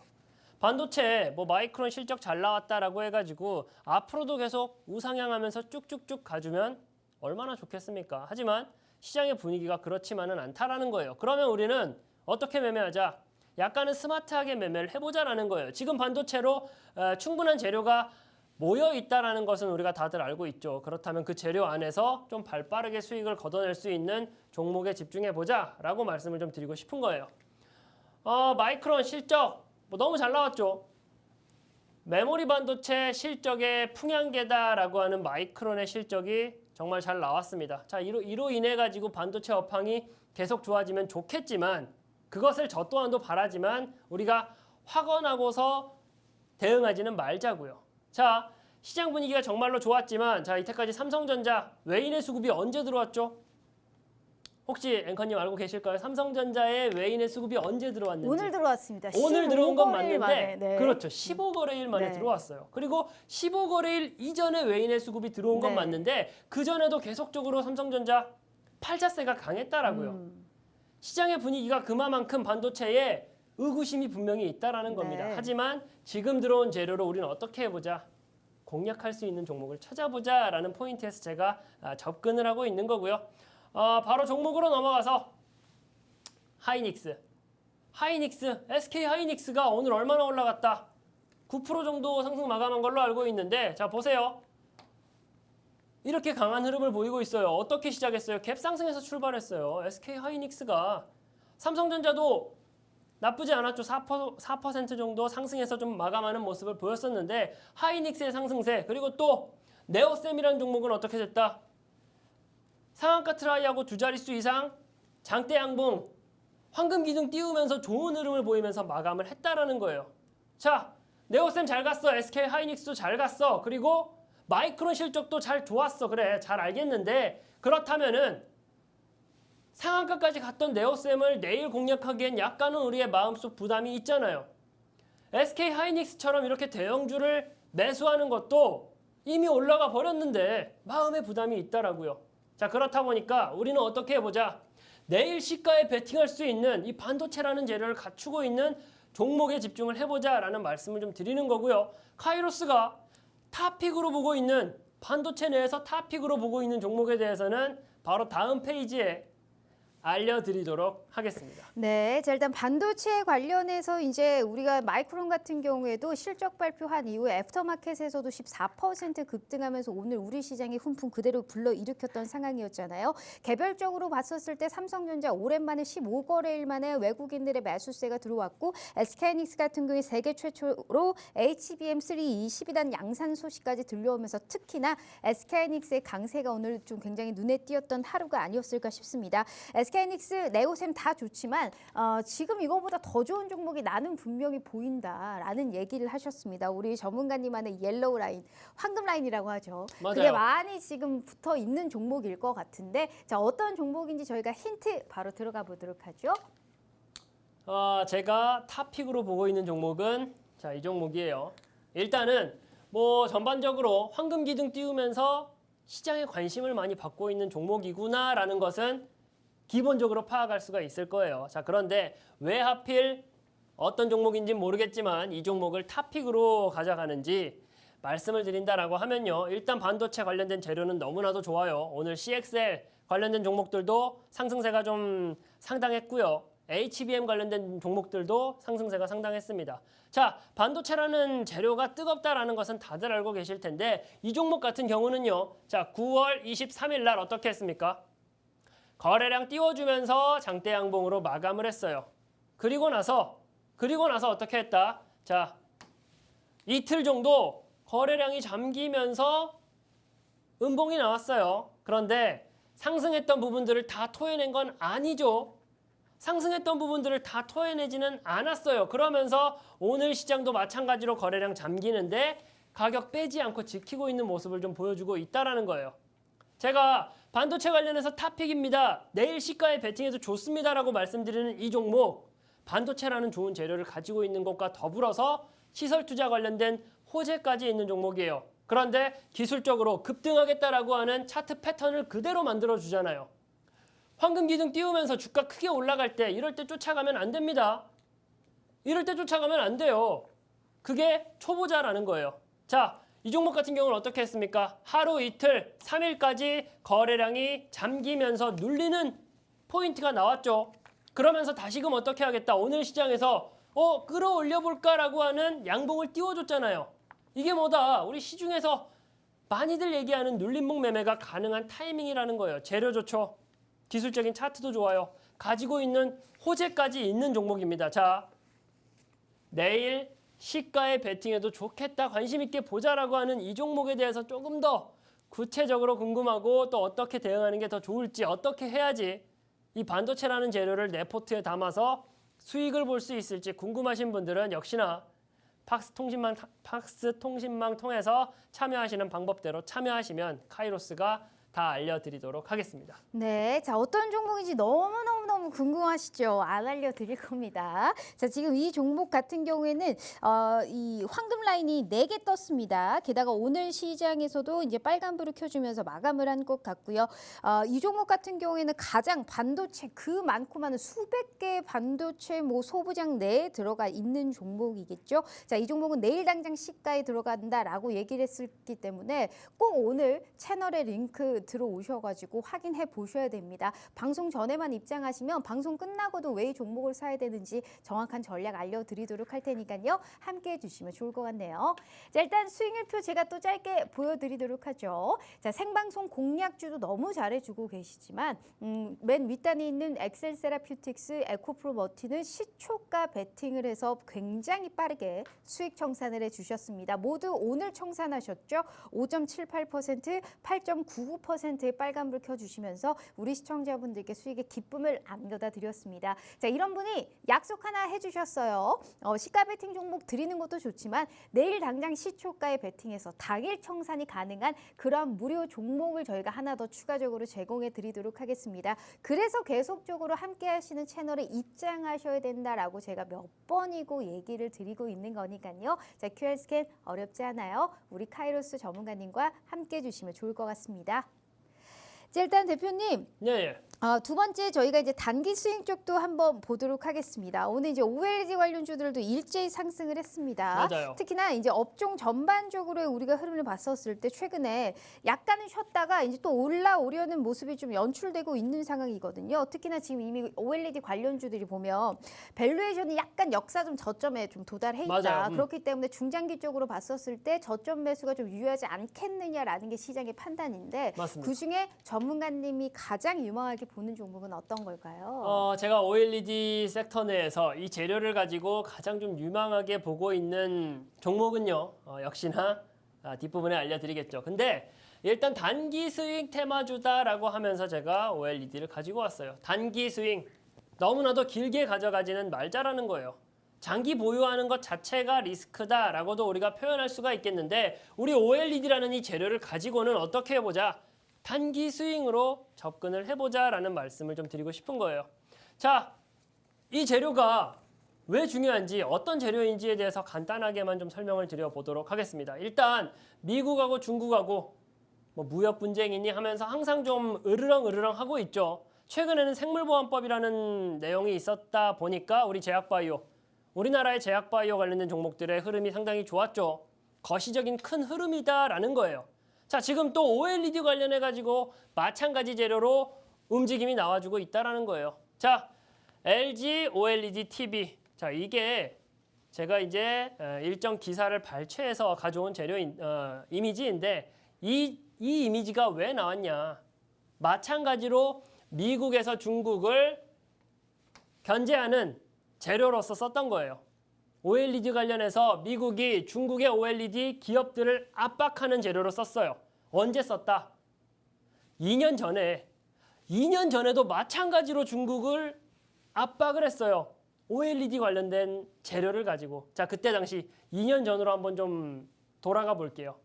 반도체 뭐 마이크론 실적 잘 나왔다라고 해가지고 앞으로도 계속 우상향하면서 쭉쭉쭉 가주면 얼마나 좋겠습니까? 하지만 시장의 분위기가 그렇지만은 않다라는 거예요. 그러면 우리는 어떻게 매매하자? 약간은 스마트하게 매매를 해보자라는 거예요. 지금 반도체로 충분한 재료가 모여 있다라는 것은 우리가 다들 알고 있죠. 그렇다면 그 재료 안에서 좀 발빠르게 수익을 걷어낼 수 있는 종목에 집중해보자라고 말씀을 좀 드리고 싶은 거예요. 마이크론 실적 뭐 너무 잘 나왔죠. 메모리 반도체 실적의 풍향계다라고 하는 마이크론의 실적이 정말 잘 나왔습니다. 자, 이로 인해 가지고 반도체 업황이 계속 좋아지면 좋겠지만 그것을 저 또한도 바라지만 우리가 확언하고서 대응하지는 말자고요. 자, 시장 분위기가 정말로 좋았지만 자, 이때까지 삼성전자 외인의 수급이 언제 들어왔죠? 혹시 앵커님 알고 계실까요? 삼성전자의 외인의 수급이 언제 들어왔는지. 오늘 들어왔습니다. 오늘 들어온 건 15거래일 맞는데 만에, 네. 그렇죠. 15거래일 만에 네. 들어왔어요. 그리고 15거래일 이전에 외인의 수급이 들어온 건 네. 맞는데 그전에도 계속적으로 삼성전자 팔자세가 강했다라고요. 시장의 분위기가 그만큼 반도체에 의구심이 분명히 있다라는 겁니다. 네. 하지만 지금 들어온 재료로 우리는 어떻게 해보자. 공략할 수 있는 종목을 찾아보자라는 포인트에서 제가 접근을 하고 있는 거고요. 바로 종목으로 넘어가서 하이닉스, SK 하이닉스가 오늘 얼마나 올라갔다? 9% 정도 상승 마감한 걸로 알고 있는데 자 보세요. 이렇게 강한 흐름을 보이고 있어요. 어떻게 시작했어요? 갭 상승에서 출발했어요. SK 하이닉스가 삼성전자도 나쁘지 않았죠. 4% 정도 상승해서 좀 마감하는 모습을 보였었는데 하이닉스의 상승세 그리고 또 네오셈이라는 종목은 어떻게 됐다? 상한가 트라이하고 두 자릿수 이상 장대 양봉 황금 기둥 띄우면서 좋은 흐름을 보이면서 마감을 했다라는 거예요. 자, 네오셈 잘 갔어. SK 하이닉스도 잘 갔어. 그리고 마이크론 실적도 잘 좋았어. 그래, 잘 알겠는데 그렇다면은 상한가까지 갔던 네오셈을 내일 공략하기엔 약간은 우리의 마음속 부담이 있잖아요. SK 하이닉스처럼 이렇게 대형주를 매수하는 것도 이미 올라가 버렸는데 마음의 부담이 있다라고요. 자, 그렇다 보니까 우리는 어떻게 해보자. 내일 시가에 베팅할 수 있는 이 반도체라는 재료를 갖추고 있는 종목에 집중을 해보자라는 말씀을 좀 드리는 거고요. 카이로스가 탑픽으로 보고 있는 반도체 내에서 탑픽으로 보고 있는 종목에 대해서는 바로 다음 페이지에 알려드리도록 하겠습니다. 네, 자 일단 반도체 관련해서 이제 우리가 마이크론 같은 경우에도 실적 발표한 이후에 애프터마켓에서도 14% 급등하면서 오늘 우리 시장의 훈풍 그대로 불러일으켰던 상황이었잖아요. 개별적으로 봤었을 때 삼성전자 오랜만에 15거래일 만에 외국인들의 매수세가 들어왔고 SK하이닉스 같은 경우에 세계 최초로 HBM3 20단 양산 소식까지 들려오면서 특히나 SK하이닉스의 강세가 오늘 좀 굉장히 눈에 띄었던 하루가 아니었을까 싶습니다. SK하이닉스, 네오셈 다 좋지만 지금 이거보다 더 좋은 종목이 나는 분명히 보인다라는 얘기를 하셨습니다. 우리 전문가님만의 옐로우 라인, 황금 라인이라고 하죠. 맞아요. 그게 많이 지금 붙어 있는 종목일 것 같은데 자 어떤 종목인지 저희가 힌트 바로 들어가 보도록 하죠. 제가 탑픽으로 보고 있는 종목은 자, 이 종목이에요. 일단은 뭐 전반적으로 황금 기둥 띄우면서 시장에 관심을 많이 받고 있는 종목이구나라는 것은 기본적으로 파악할 수가 있을 거예요. 자, 그런데 왜 하필 어떤 종목인지는 모르겠지만 이 종목을 탑픽으로 가져가는지 말씀을 드린다라고 하면요. 일단 반도체 관련된 재료는 너무나도 좋아요. 오늘 CXL 관련된 종목들도 상승세가 좀 상당했고요. HBM 관련된 종목들도 상승세가 상당했습니다. 자, 반도체라는 재료가 뜨겁다라는 것은 다들 알고 계실 텐데 이 종목 같은 경우는요. 자, 9월 23일 날 어떻게 했습니까? 거래량 띄워주면서 장대 양봉으로 마감을 했어요. 그리고 나서 어떻게 했다? 자, 이틀 정도 거래량이 잠기면서 음봉이 나왔어요. 그런데 상승했던 부분들을 다 토해낸 건 아니죠. 상승했던 부분들을 다 토해내지는 않았어요. 그러면서 오늘 시장도 마찬가지로 거래량 잠기는데 가격 빼지 않고 지키고 있는 모습을 좀 보여주고 있다라는 거예요. 제가 반도체 관련해서 탑픽입니다. 내일 시가에 베팅해도 좋습니다라고 말씀드리는 이 종목 반도체라는 좋은 재료를 가지고 있는 것과 더불어서 시설 투자 관련된 호재까지 있는 종목이에요. 그런데 기술적으로 급등하겠다라고 하는 차트 패턴을 그대로 만들어주잖아요. 황금 기둥 띄우면서 주가 크게 올라갈 때 이럴 때 쫓아가면 안 됩니다. 이럴 때 쫓아가면 안 돼요. 그게 초보자라는 거예요. 자, 이 종목 같은 경우는 어떻게 했습니까? 하루 이틀, 3일까지 거래량이 잠기면서 눌리는 포인트가 나왔죠. 그러면서 다시금 어떻게 하겠다. 오늘 시장에서 끌어올려 볼까라고 하는 양봉을 띄워줬잖아요. 이게 뭐다? 우리 시중에서 많이들 얘기하는 눌림목 매매가 가능한 타이밍이라는 거예요. 재료 좋죠. 기술적인 차트도 좋아요. 가지고 있는 호재까지 있는 종목입니다. 자, 내일 시가에 베팅해도 좋겠다, 관심 있게 보자라고 하는 이 종목에 대해서 조금 더 구체적으로 궁금하고 또 어떻게 대응하는 게 더 좋을지, 어떻게 해야지 이 반도체라는 재료를 내 포트에 담아서 수익을 볼 수 있을지 궁금하신 분들은 역시나 팍스 통신망 통해서 참여하시는 방법대로 참여하시면 카이로스가 다 알려드리도록 하겠습니다. 네, 자 어떤 종목인지 너무 궁금하시죠? 안 알려드릴 겁니다. 자 지금 이 종목 같은 경우에는 이 황금 라인이 4개 떴습니다. 게다가 오늘 시장에서도 이제 빨간불을 켜주면서 마감을 한 것 같고요. 이 종목 같은 경우에는 가장 반도체 그 많고 많은 수백 개의 반도체 소부장 내에 들어가 있는 종목이겠죠. 자 이 종목은 내일 당장 시가에 들어간다라고 얘기를 했기 때문에 꼭 오늘 채널에 링크 들어오셔가지고 확인해 보셔야 됩니다. 방송 전에만 입장하시면 방송 끝나고도 왜 이 종목을 사야 되는지 정확한 전략 알려드리도록 할 테니까요. 함께 해주시면 좋을 것 같네요. 자 일단 수익률표 제가 또 짧게 보여드리도록 하죠. 자 생방송 공략주도 너무 잘해주고 계시지만 맨 윗단에 있는 엑셀 세라퓨틱스, 에코프로 머티는 시초가 베팅을 해서 굉장히 빠르게 수익 청산을 해주셨습니다. 모두 오늘 청산하셨죠. 5.78%, 8.99%의 빨간불 켜주시면서 우리 시청자분들께 수익의 기쁨을 안겨다 드렸습니다. 자 이런 분이 약속 하나 해주셨어요. 시가 베팅 종목 드리는 것도 좋지만 내일 당장 시초가에 베팅해서 당일 청산이 가능한 그런 무료 종목을 저희가 하나 더 추가적으로 제공해 드리도록 하겠습니다. 그래서 계속적으로 함께 하시는 채널에 입장하셔야 된다라고 제가 몇 번이고 얘기를 드리고 있는 거니까요. 자 QR 스캔 어렵지 않아요. 우리 카이로스 전문가님과 함께 해주시면 좋을 것 같습니다. 자, 일단 대표님, 네. 두 번째 저희가 이제 단기 수익 쪽도 한번 보도록 하겠습니다. 오늘 이제 OLED 관련주들도 일제히 상승을 했습니다. 맞아요. 특히나 이제 업종 전반적으로 우리가 흐름을 봤었을 때 최근에 약간은 쉬었다가 이제 또 올라오려는 모습이 좀 연출되고 있는 상황이거든요. 특히나 지금 이미 OLED 관련주들이 보면 밸류에이션이 약간 역사적 저점에 좀 도달해 있다. 맞아요. 그렇기 때문에 중장기적으로 봤었을 때 저점 매수가 좀 유효하지 않겠느냐라는 게 시장의 판단인데 맞습니다. 그중에 전문가님이 가장 유망하게 보는 종목은 어떤 걸까요? 제가 OLED 섹터 내에서 이 재료를 가지고 가장 좀 유망하게 보고 있는 종목은요. 역시나 뒷부분에 알려드리겠죠. 근데 일단 단기 스윙 테마주다라고 하면서 제가 OLED를 가지고 왔어요. 단기 스윙. 너무나도 길게 가져가지는 말자라는 거예요. 장기 보유하는 것 자체가 리스크다라고도 우리가 표현할 수가 있겠는데 우리 OLED라는 이 재료를 가지고는 어떻게 해보자. 단기 스윙으로 접근을 해보자라는 말씀을 좀 드리고 싶은 거예요. 자, 이 재료가 왜 중요한지 어떤 재료인지에 대해서 간단하게만 좀 설명을 드려보도록 하겠습니다. 일단 미국하고 중국하고 무역 분쟁이니 하면서 항상 좀 으르렁 하고 있죠. 최근에는 생물보안법이라는 내용이 있었다 보니까 우리 제약바이오, 우리나라의 제약바이오 관련된 종목들의 흐름이 상당히 좋았죠. 거시적인 큰 흐름이다라는 거예요. 자, 지금 또 OLED 관련해가지고 마찬가지 재료로 움직임이 나와주고 있다라는 거예요. 자, LG OLED TV. 자, 이게 제가 이제 일정 기사를 발췌해서 가져온 이미지인데 이 이미지가 왜 나왔냐. 마찬가지로 미국에서 중국을 견제하는 재료로서 썼던 거예요. OLED 관련해서 미국이 중국의 OLED 기업들을 압박하는 재료로 썼어요. 언제 썼다? 2년 전에. 2년 전에도 마찬가지로 중국을 압박을 했어요. OLED 관련된 재료를 가지고. 자, 그때 당시 2년 전으로 한번 좀 돌아가 볼게요.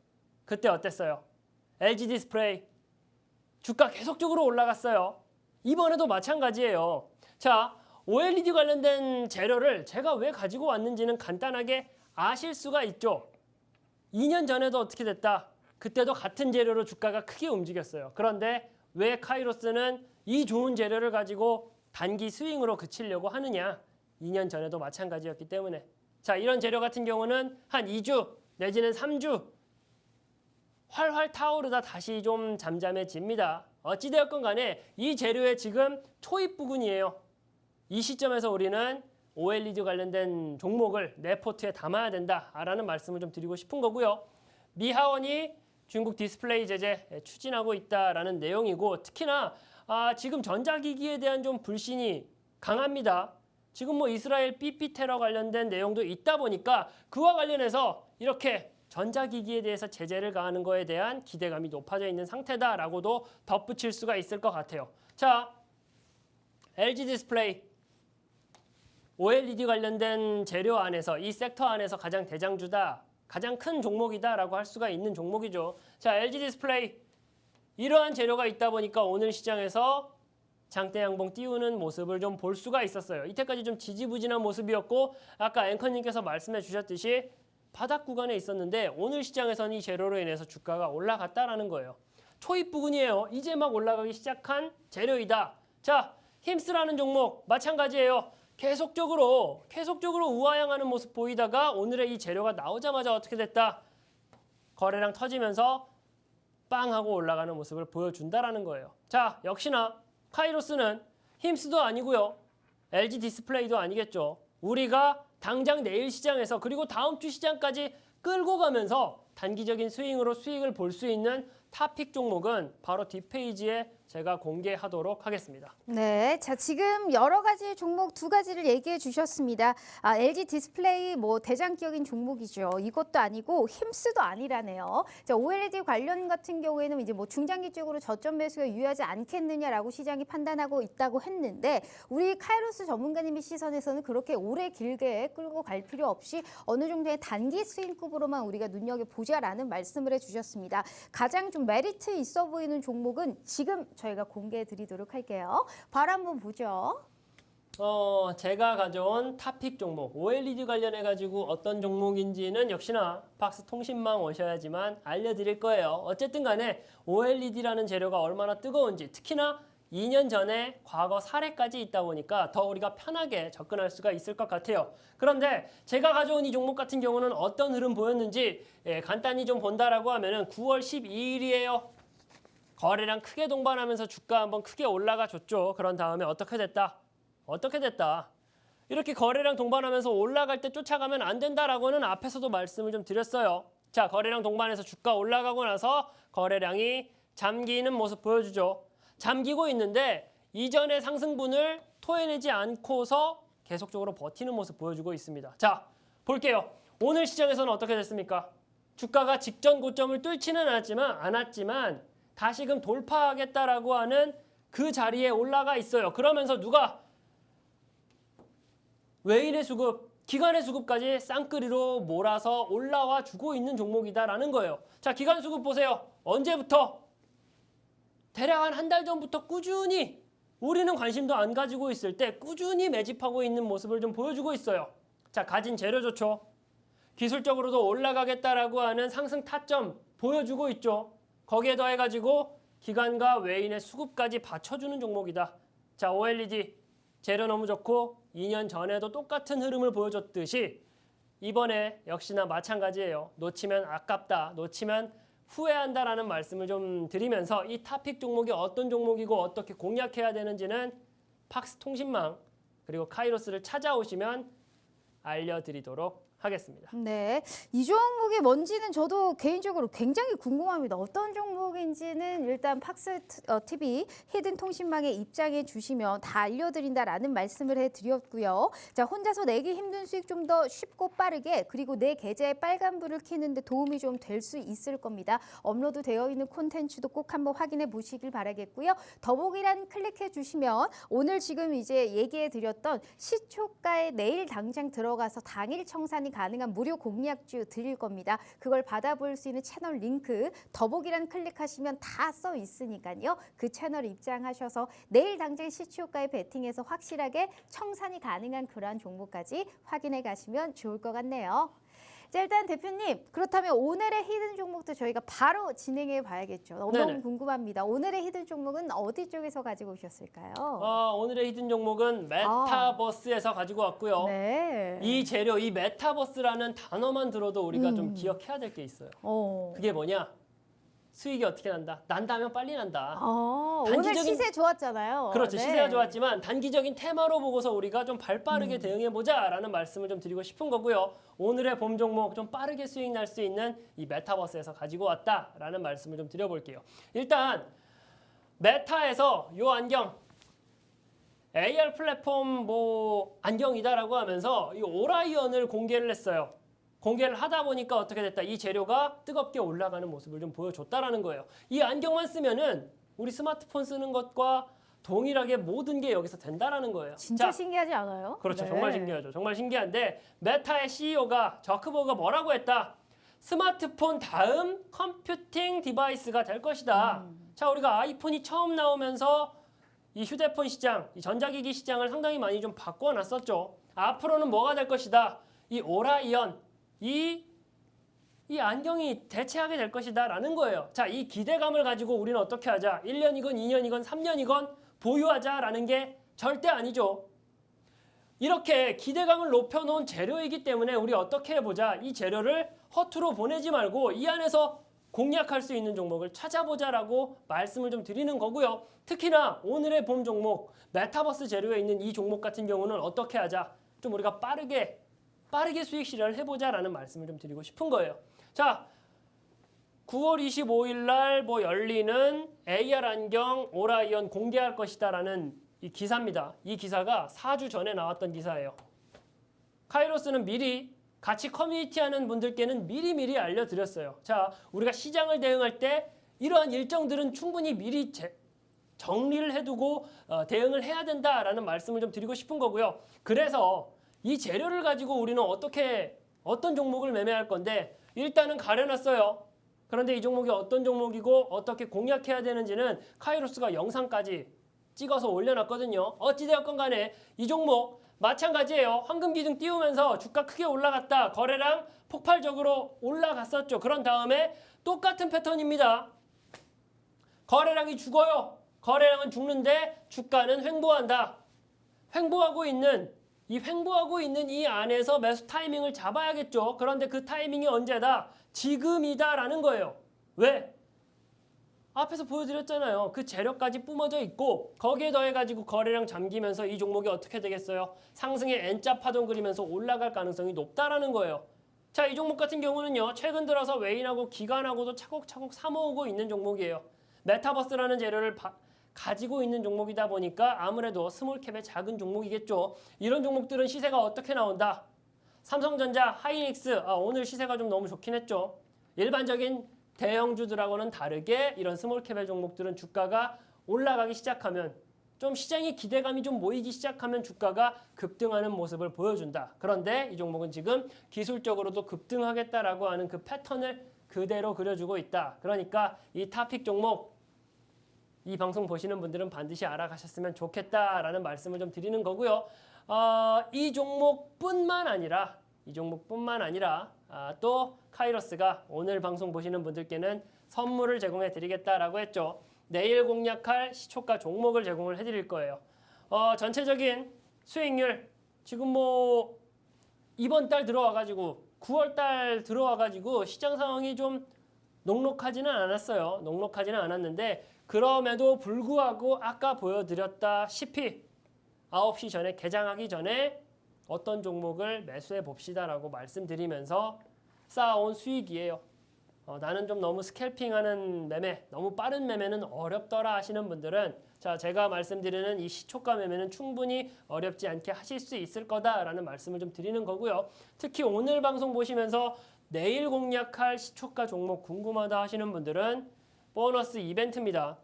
그때 어땠어요? LG 디스플레이 주가 계속적으로 올라갔어요. 이번에도 마찬가지예요. 자, OLED 관련된 재료를 제가 왜 가지고 왔는지는 간단하게 아실 수가 있죠. 2년 전에도 어떻게 됐다? 그때도 같은 재료로 주가가 크게 움직였어요. 그런데 왜 카이로스는 이 좋은 재료를 가지고 단기 스윙으로 그치려고 하느냐? 2년 전에도 마찬가지였기 때문에. 자, 이런 재료 같은 경우는 한 2주 내지는 3주 활활 타오르다 다시 좀 잠잠해집니다. 어찌되었건 간에 이 재료의 지금 초입 부근이에요. 이 시점에서 우리는 OLED 관련된 종목을 내 포트에 담아야 된다라는 말씀을 좀 드리고 싶은 거고요. 미하원이 중국 디스플레이 제재 추진하고 있다라는 내용이고 특히나 지금 전자기기에 대한 좀 불신이 강합니다. 지금 뭐 이스라엘 삐삐 테러 관련된 내용도 있다 보니까 그와 관련해서 이렇게 전자기기에 대해서 제재를 가하는 거에 대한 기대감이 높아져 있는 상태다라고도 덧붙일 수가 있을 것 같아요. 자, LG 디스플레이 OLED 관련된 재료 안에서 이 섹터 안에서 가장 대장주다, 가장 큰 종목이다라고 할 수가 있는 종목이죠. 자, LG 디스플레이 이러한 재료가 있다 보니까 오늘 시장에서 장대 양봉 띄우는 모습을 좀 볼 수가 있었어요. 이때까지 좀 지지부진한 모습이었고 아까 앵커님께서 말씀해 주셨듯이 바닥 구간에 있었는데 오늘 시장에서는 이 재료로 인해서 주가가 올라갔다라는 거예요. 초입 부근이에요. 이제 막 올라가기 시작한 재료이다. 자, 힘스라는 종목 마찬가지예요. 계속적으로 우하향하는 모습 보이다가 오늘의 이 재료가 나오자마자 어떻게 됐다? 거래량 터지면서 빵 하고 올라가는 모습을 보여준다라는 거예요. 자, 역시나 카이로스는 힘스도 아니고요. LG 디스플레이도 아니겠죠. 우리가 당장 내일 시장에서 그리고 다음 주 시장까지 끌고 가면서 단기적인 스윙으로 수익을 볼 수 있는 탑픽 종목은 바로 뒷페이지에 제가 공개하도록 하겠습니다. 네, 자 지금 여러 가지 종목 두 가지를 얘기해 주셨습니다. LG 디스플레이 뭐 대장격인 종목이죠. 이것도 아니고 힘스도 아니라네요. 자, OLED 관련 같은 경우에는 이제 뭐 중장기적으로 저점 매수가 유효하지 않겠느냐라고 시장이 판단하고 있다고 했는데 우리 카이로스 전문가님의 시선에서는 그렇게 오래 길게 끌고 갈 필요 없이 어느 정도의 단기 스윙급으로만 우리가 눈여겨 보자라는 말씀을 해주셨습니다. 가장 좀 메리트 있어 보이는 종목은 지금 저희가 공개해 드리도록 할게요. 바로 한번 보죠. 제가 가져온 탑픽 종목 OLED 관련해가지고 어떤 종목인지는 역시나 박스 통신망 오셔야지만 알려드릴 거예요. 어쨌든 간에 OLED라는 재료가 얼마나 뜨거운지 특히나 2년 전에 과거 사례까지 있다 보니까 더 우리가 편하게 접근할 수가 있을 것 같아요. 그런데 제가 가져온 이 종목 같은 경우는 어떤 흐름 보였는지 간단히 좀 본다라고 하면은 9월 12일이에요. 거래량 크게 동반하면서 주가 한번 크게 올라가 줬죠. 그런 다음에 어떻게 됐다? 이렇게 거래량 동반하면서 올라갈 때 쫓아가면 안 된다라고는 앞에서도 말씀을 좀 드렸어요. 자, 거래량 동반해서 주가 올라가고 나서 거래량이 잠기는 모습 보여주죠. 잠기고 있는데 이전의 상승분을 토해내지 않고서 계속적으로 버티는 모습 보여주고 있습니다. 자, 볼게요. 오늘 시장에서는 어떻게 됐습니까? 주가가 직전 고점을 뚫지는 않았지만 다시금 돌파하겠다라고 하는 그 자리에 올라가 있어요. 그러면서 누가 외인의 수급, 기관의 수급까지 쌍끌이로 몰아서 올라와 주고 있는 종목이다라는 거예요. 자, 기관 수급 보세요. 언제부터? 대략 한 달 전부터 꾸준히 우리는 관심도 안 가지고 있을 때 꾸준히 매집하고 있는 모습을 좀 보여주고 있어요. 자, 가진 재료 좋죠. 기술적으로도 올라가겠다라고 하는 상승 타점 보여주고 있죠. 거기에 더해가지고 기관과 외인의 수급까지 받쳐주는 종목이다. 자, OLED 재료 너무 좋고 2년 전에도 똑같은 흐름을 보여줬듯이 이번에 역시나 마찬가지예요. 놓치면 아깝다, 놓치면 후회한다라는 말씀을 좀 드리면서 이 탑픽 종목이 어떤 종목이고 어떻게 공략해야 되는지는 박스 통신망 그리고 카이로스를 찾아오시면 알려드리도록 하겠습니다. 네, 이 종목이 뭔지는 저도 개인적으로 굉장히 궁금합니다. 어떤 종목인지는 일단 팍스 TV 히든 통신망에 입장해 주시면 다 알려드린다라는 말씀을 해드렸고요. 자, 혼자서 내기 힘든 수익 좀 더 쉽고 빠르게 그리고 내 계좌에 빨간불을 켜는데 도움이 좀 될 수 있을 겁니다. 업로드 되어 있는 콘텐츠도 꼭 한번 확인해 보시길 바라겠고요. 더보기란 클릭해 주시면 오늘 지금 이제 얘기해 드렸던 시초가에 내일 당장 들어가서 당일 청산이 가능한 무료 공략주 드릴 겁니다. 그걸 받아볼 수 있는 채널 링크 더보기란 클릭하시면 다 써 있으니까요. 그 채널 입장하셔서 내일 당장 시초가에 베팅해서 확실하게 청산이 가능한 그러한 종목까지 확인해 가시면 좋을 것 같네요. 자, 일단 대표님, 그렇다면 오늘의 히든 종목도 저희가 바로 진행해 봐야겠죠. 너무 궁금합니다. 오늘의 히든 종목은 어디 쪽에서 가지고 오셨을까요? 오늘의 히든 종목은 메타버스에서 가지고 왔고요. 네. 이 재료, 이 메타버스라는 단어만 들어도 우리가 좀 기억해야 될 게 있어요. 그게 뭐냐? 수익이 어떻게 난다? 난다면 빨리 난다. 오늘 시세 좋았잖아요. 그렇죠. 네. 시세가 좋았지만 단기적인 테마로 보고서 우리가 좀 발빠르게 대응해보자라는 말씀을 좀 드리고 싶은 거고요. 오늘의 봄 종목 좀 빠르게 수익 날 수 있는 이 메타버스에서 가지고 왔다라는 말씀을 좀 드려볼게요. 일단 메타에서 요 안경 AR 플랫폼 뭐 안경이다라고 하면서 이 오라이언을 공개를 했어요. 공개를 하다 보니까 어떻게 됐다? 이 재료가 뜨겁게 올라가는 모습을 좀 보여줬다라는 거예요. 이 안경만 쓰면은 우리 스마트폰 쓰는 것과 동일하게 모든 게 여기서 된다라는 거예요. 진짜 자, 신기하지 않아요? 그렇죠. 네. 정말 신기하죠. 정말 신기한데 메타의 CEO가 저크버그가 뭐라고 했다? 스마트폰 다음 컴퓨팅 디바이스가 될 것이다. 자, 우리가 아이폰이 처음 나오면서 이 휴대폰 시장, 이 전자기기 시장을 상당히 많이 좀 바꿔놨었죠. 앞으로는 뭐가 될 것이다? 이 오라이언, 이 안경이 대체하게 될 것이다 라는 거예요. 자, 이 기대감을 가지고 우리는 어떻게 하자? 1년이건 2년이건 3년이건 보유하자라는 게 절대 아니죠. 이렇게 기대감을 높여놓은 재료이기 때문에 우리 어떻게 해보자. 이 재료를 허투루 보내지 말고 이 안에서 공략할 수 있는 종목을 찾아보자라고 말씀을 좀 드리는 거고요. 특히나 오늘의 봄 종목, 메타버스 재료에 있는 이 종목 같은 경우는 어떻게 하자. 좀 우리가 빠르게 수익 실현을 해보자라는 말씀을 좀 드리고 싶은 거예요. 자, 9월 25일 날 뭐 열리는 AR 안경 오라이언 공개할 것이다라는 이 기사입니다. 이 기사가 4주 전에 나왔던 기사예요. 카이로스는 미리 같이 커뮤니티 하는 분들께는 미리 알려드렸어요. 자, 우리가 시장을 대응할 때 이러한 일정들은 충분히 미리 정리를 해두고 대응을 해야 된다라는 말씀을 좀 드리고 싶은 거고요. 그래서 이 재료를 가지고 우리는 어떤 종목을 매매할 건데 일단은 가려놨어요. 그런데 이 종목이 어떤 종목이고 어떻게 공략해야 되는지는 카이로스가 영상까지 찍어서 올려놨거든요. 어찌되었건 간에 이 종목 마찬가지예요. 황금 기둥 띄우면서 주가 크게 올라갔다. 거래량 폭발적으로 올라갔었죠. 그런 다음에 똑같은 패턴입니다. 거래량이 죽어요. 거래량은 죽는데 주가는 횡보한다. 횡보하고 있는 이 안에서 매수 타이밍을 잡아야겠죠. 그런데 그 타이밍이 언제다? 지금이다라는 거예요. 왜? 앞에서 보여드렸잖아요. 그 재료까지 뿜어져 있고 거기에 더해가지고 거래량 잠기면서 이 종목이 어떻게 되겠어요? 상승의 N자 파동 그리면서 올라갈 가능성이 높다라는 거예요. 자, 이 종목 같은 경우는요. 최근 들어서 외인하고 기관하고도 차곡차곡 사모으고 있는 종목이에요. 메타버스라는 재료를 가지고 있는 종목이다 보니까 아무래도 스몰캡의 작은 종목이겠죠. 이런 종목들은 시세가 어떻게 나온다? 삼성전자, 하이닉스, 오늘 시세가 좀 너무 좋긴 했죠. 일반적인 대형주들하고는 다르게 이런 스몰캡의 종목들은 주가가 올라가기 시작하면 좀 시장의 기대감이 좀 모이기 시작하면 주가가 급등하는 모습을 보여준다. 그런데 이 종목은 지금 기술적으로도 급등하겠다라고 하는 그 패턴을 그대로 그려주고 있다. 그러니까 이 타픽 종목 이 방송 보시는 분들은 반드시 알아가셨으면 좋겠다라는 말씀을 좀 드리는 거고요. 이 종목뿐만 아니라 또 카이로스가 오늘 방송 보시는 분들께는 선물을 제공해 드리겠다라고 했죠. 내일 공략할 시초가 종목을 제공을 해드릴 거예요. 전체적인 수익률 지금 뭐 이번 달 들어와가지고 9월 달 들어와가지고 시장 상황이 좀 녹록하지는 않았어요. 녹록하지는 않았는데 그럼에도 불구하고 아까 보여드렸다시피 9시 전에 개장하기 전에 어떤 종목을 매수해 봅시다라고 말씀드리면서 쌓아온 수익이에요. 나는 좀 너무 스캘핑하는 매매, 너무 빠른 매매는 어렵더라 하시는 분들은 자, 제가 말씀드리는 이 시초가 매매는 충분히 어렵지 않게 하실 수 있을 거다라는 말씀을 좀 드리는 거고요. 특히 오늘 방송 보시면서 내일 공략할 시초가 종목 궁금하다 하시는 분들은 보너스 이벤트입니다.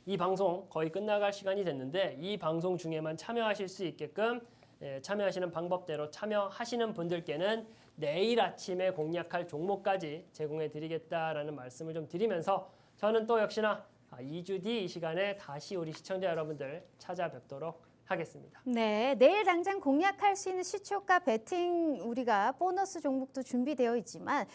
이 방송 거의 끝나갈 시간이 됐는데 이 방송 중에만 참여하실 수 있게끔 참여하시는 방법대로 참여하시는 분들께는 내일 아침에 공략할 종목까지 제공해 드리겠다라는 말씀을 좀 드리면서 저는 또 역시나 2주 뒤 이 시간에 다시 우리 시청자 여러분들 찾아뵙도록 하겠습니다. 네, 내일 당장 공략할 수 있는 시초가 베팅 우리가 보너스 종목도 준비되어 있지만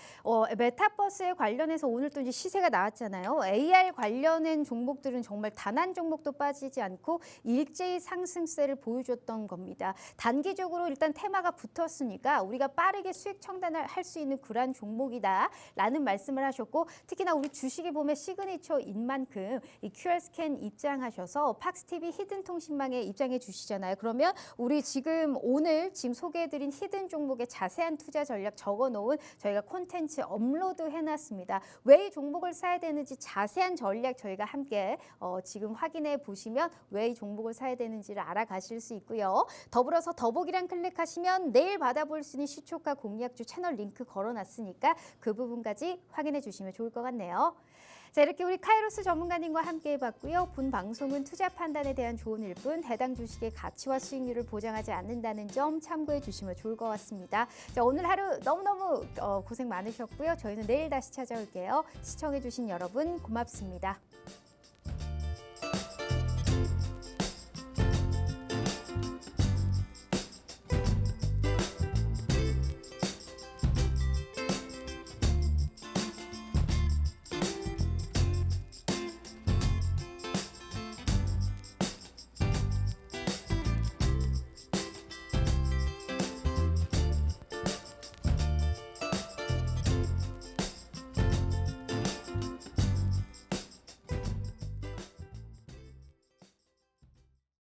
메타버스에 관련해서 오늘 또 이제 시세가 나왔잖아요. AR 관련된 종목들은 정말 단 한 종목도 빠지지 않고 일제히 상승세를 보여줬던 겁니다. 단기적으로 일단 테마가 붙었으니까 우리가 빠르게 수익 청단을 할 수 있는 그러한 종목이다라는 말씀을 하셨고 특히나 우리 주식이 보면 시그니처인 만큼 이 QR 스캔 입장하셔서 팍스TV 히든 통신망에 입장해 주시잖아요. 그러면 우리 지금 오늘 소개해드린 히든 종목의 자세한 투자 전략 적어놓은 저희가 콘텐츠 업로드 해놨습니다. 왜 이 종목을 사야 되는지 자세한 전략 저희가 함께 지금 확인해 보시면 왜 이 종목을 사야 되는지를 알아가실 수 있고요. 더불어서 더보기란 클릭하시면 내일 받아볼 수 있는 시초가 공략주 채널 링크 걸어놨으니까 그 부분까지 확인해 주시면 좋을 것 같네요. 자, 이렇게 우리 카이로스 전문가님과 함께 해봤고요. 본 방송은 투자 판단에 대한 조언일 뿐 해당 주식의 가치와 수익률을 보장하지 않는다는 점 참고해 주시면 좋을 것 같습니다. 자, 오늘 하루 너무너무 고생 많으셨고요. 저희는 내일 다시 찾아올게요. 시청해 주신 여러분 고맙습니다.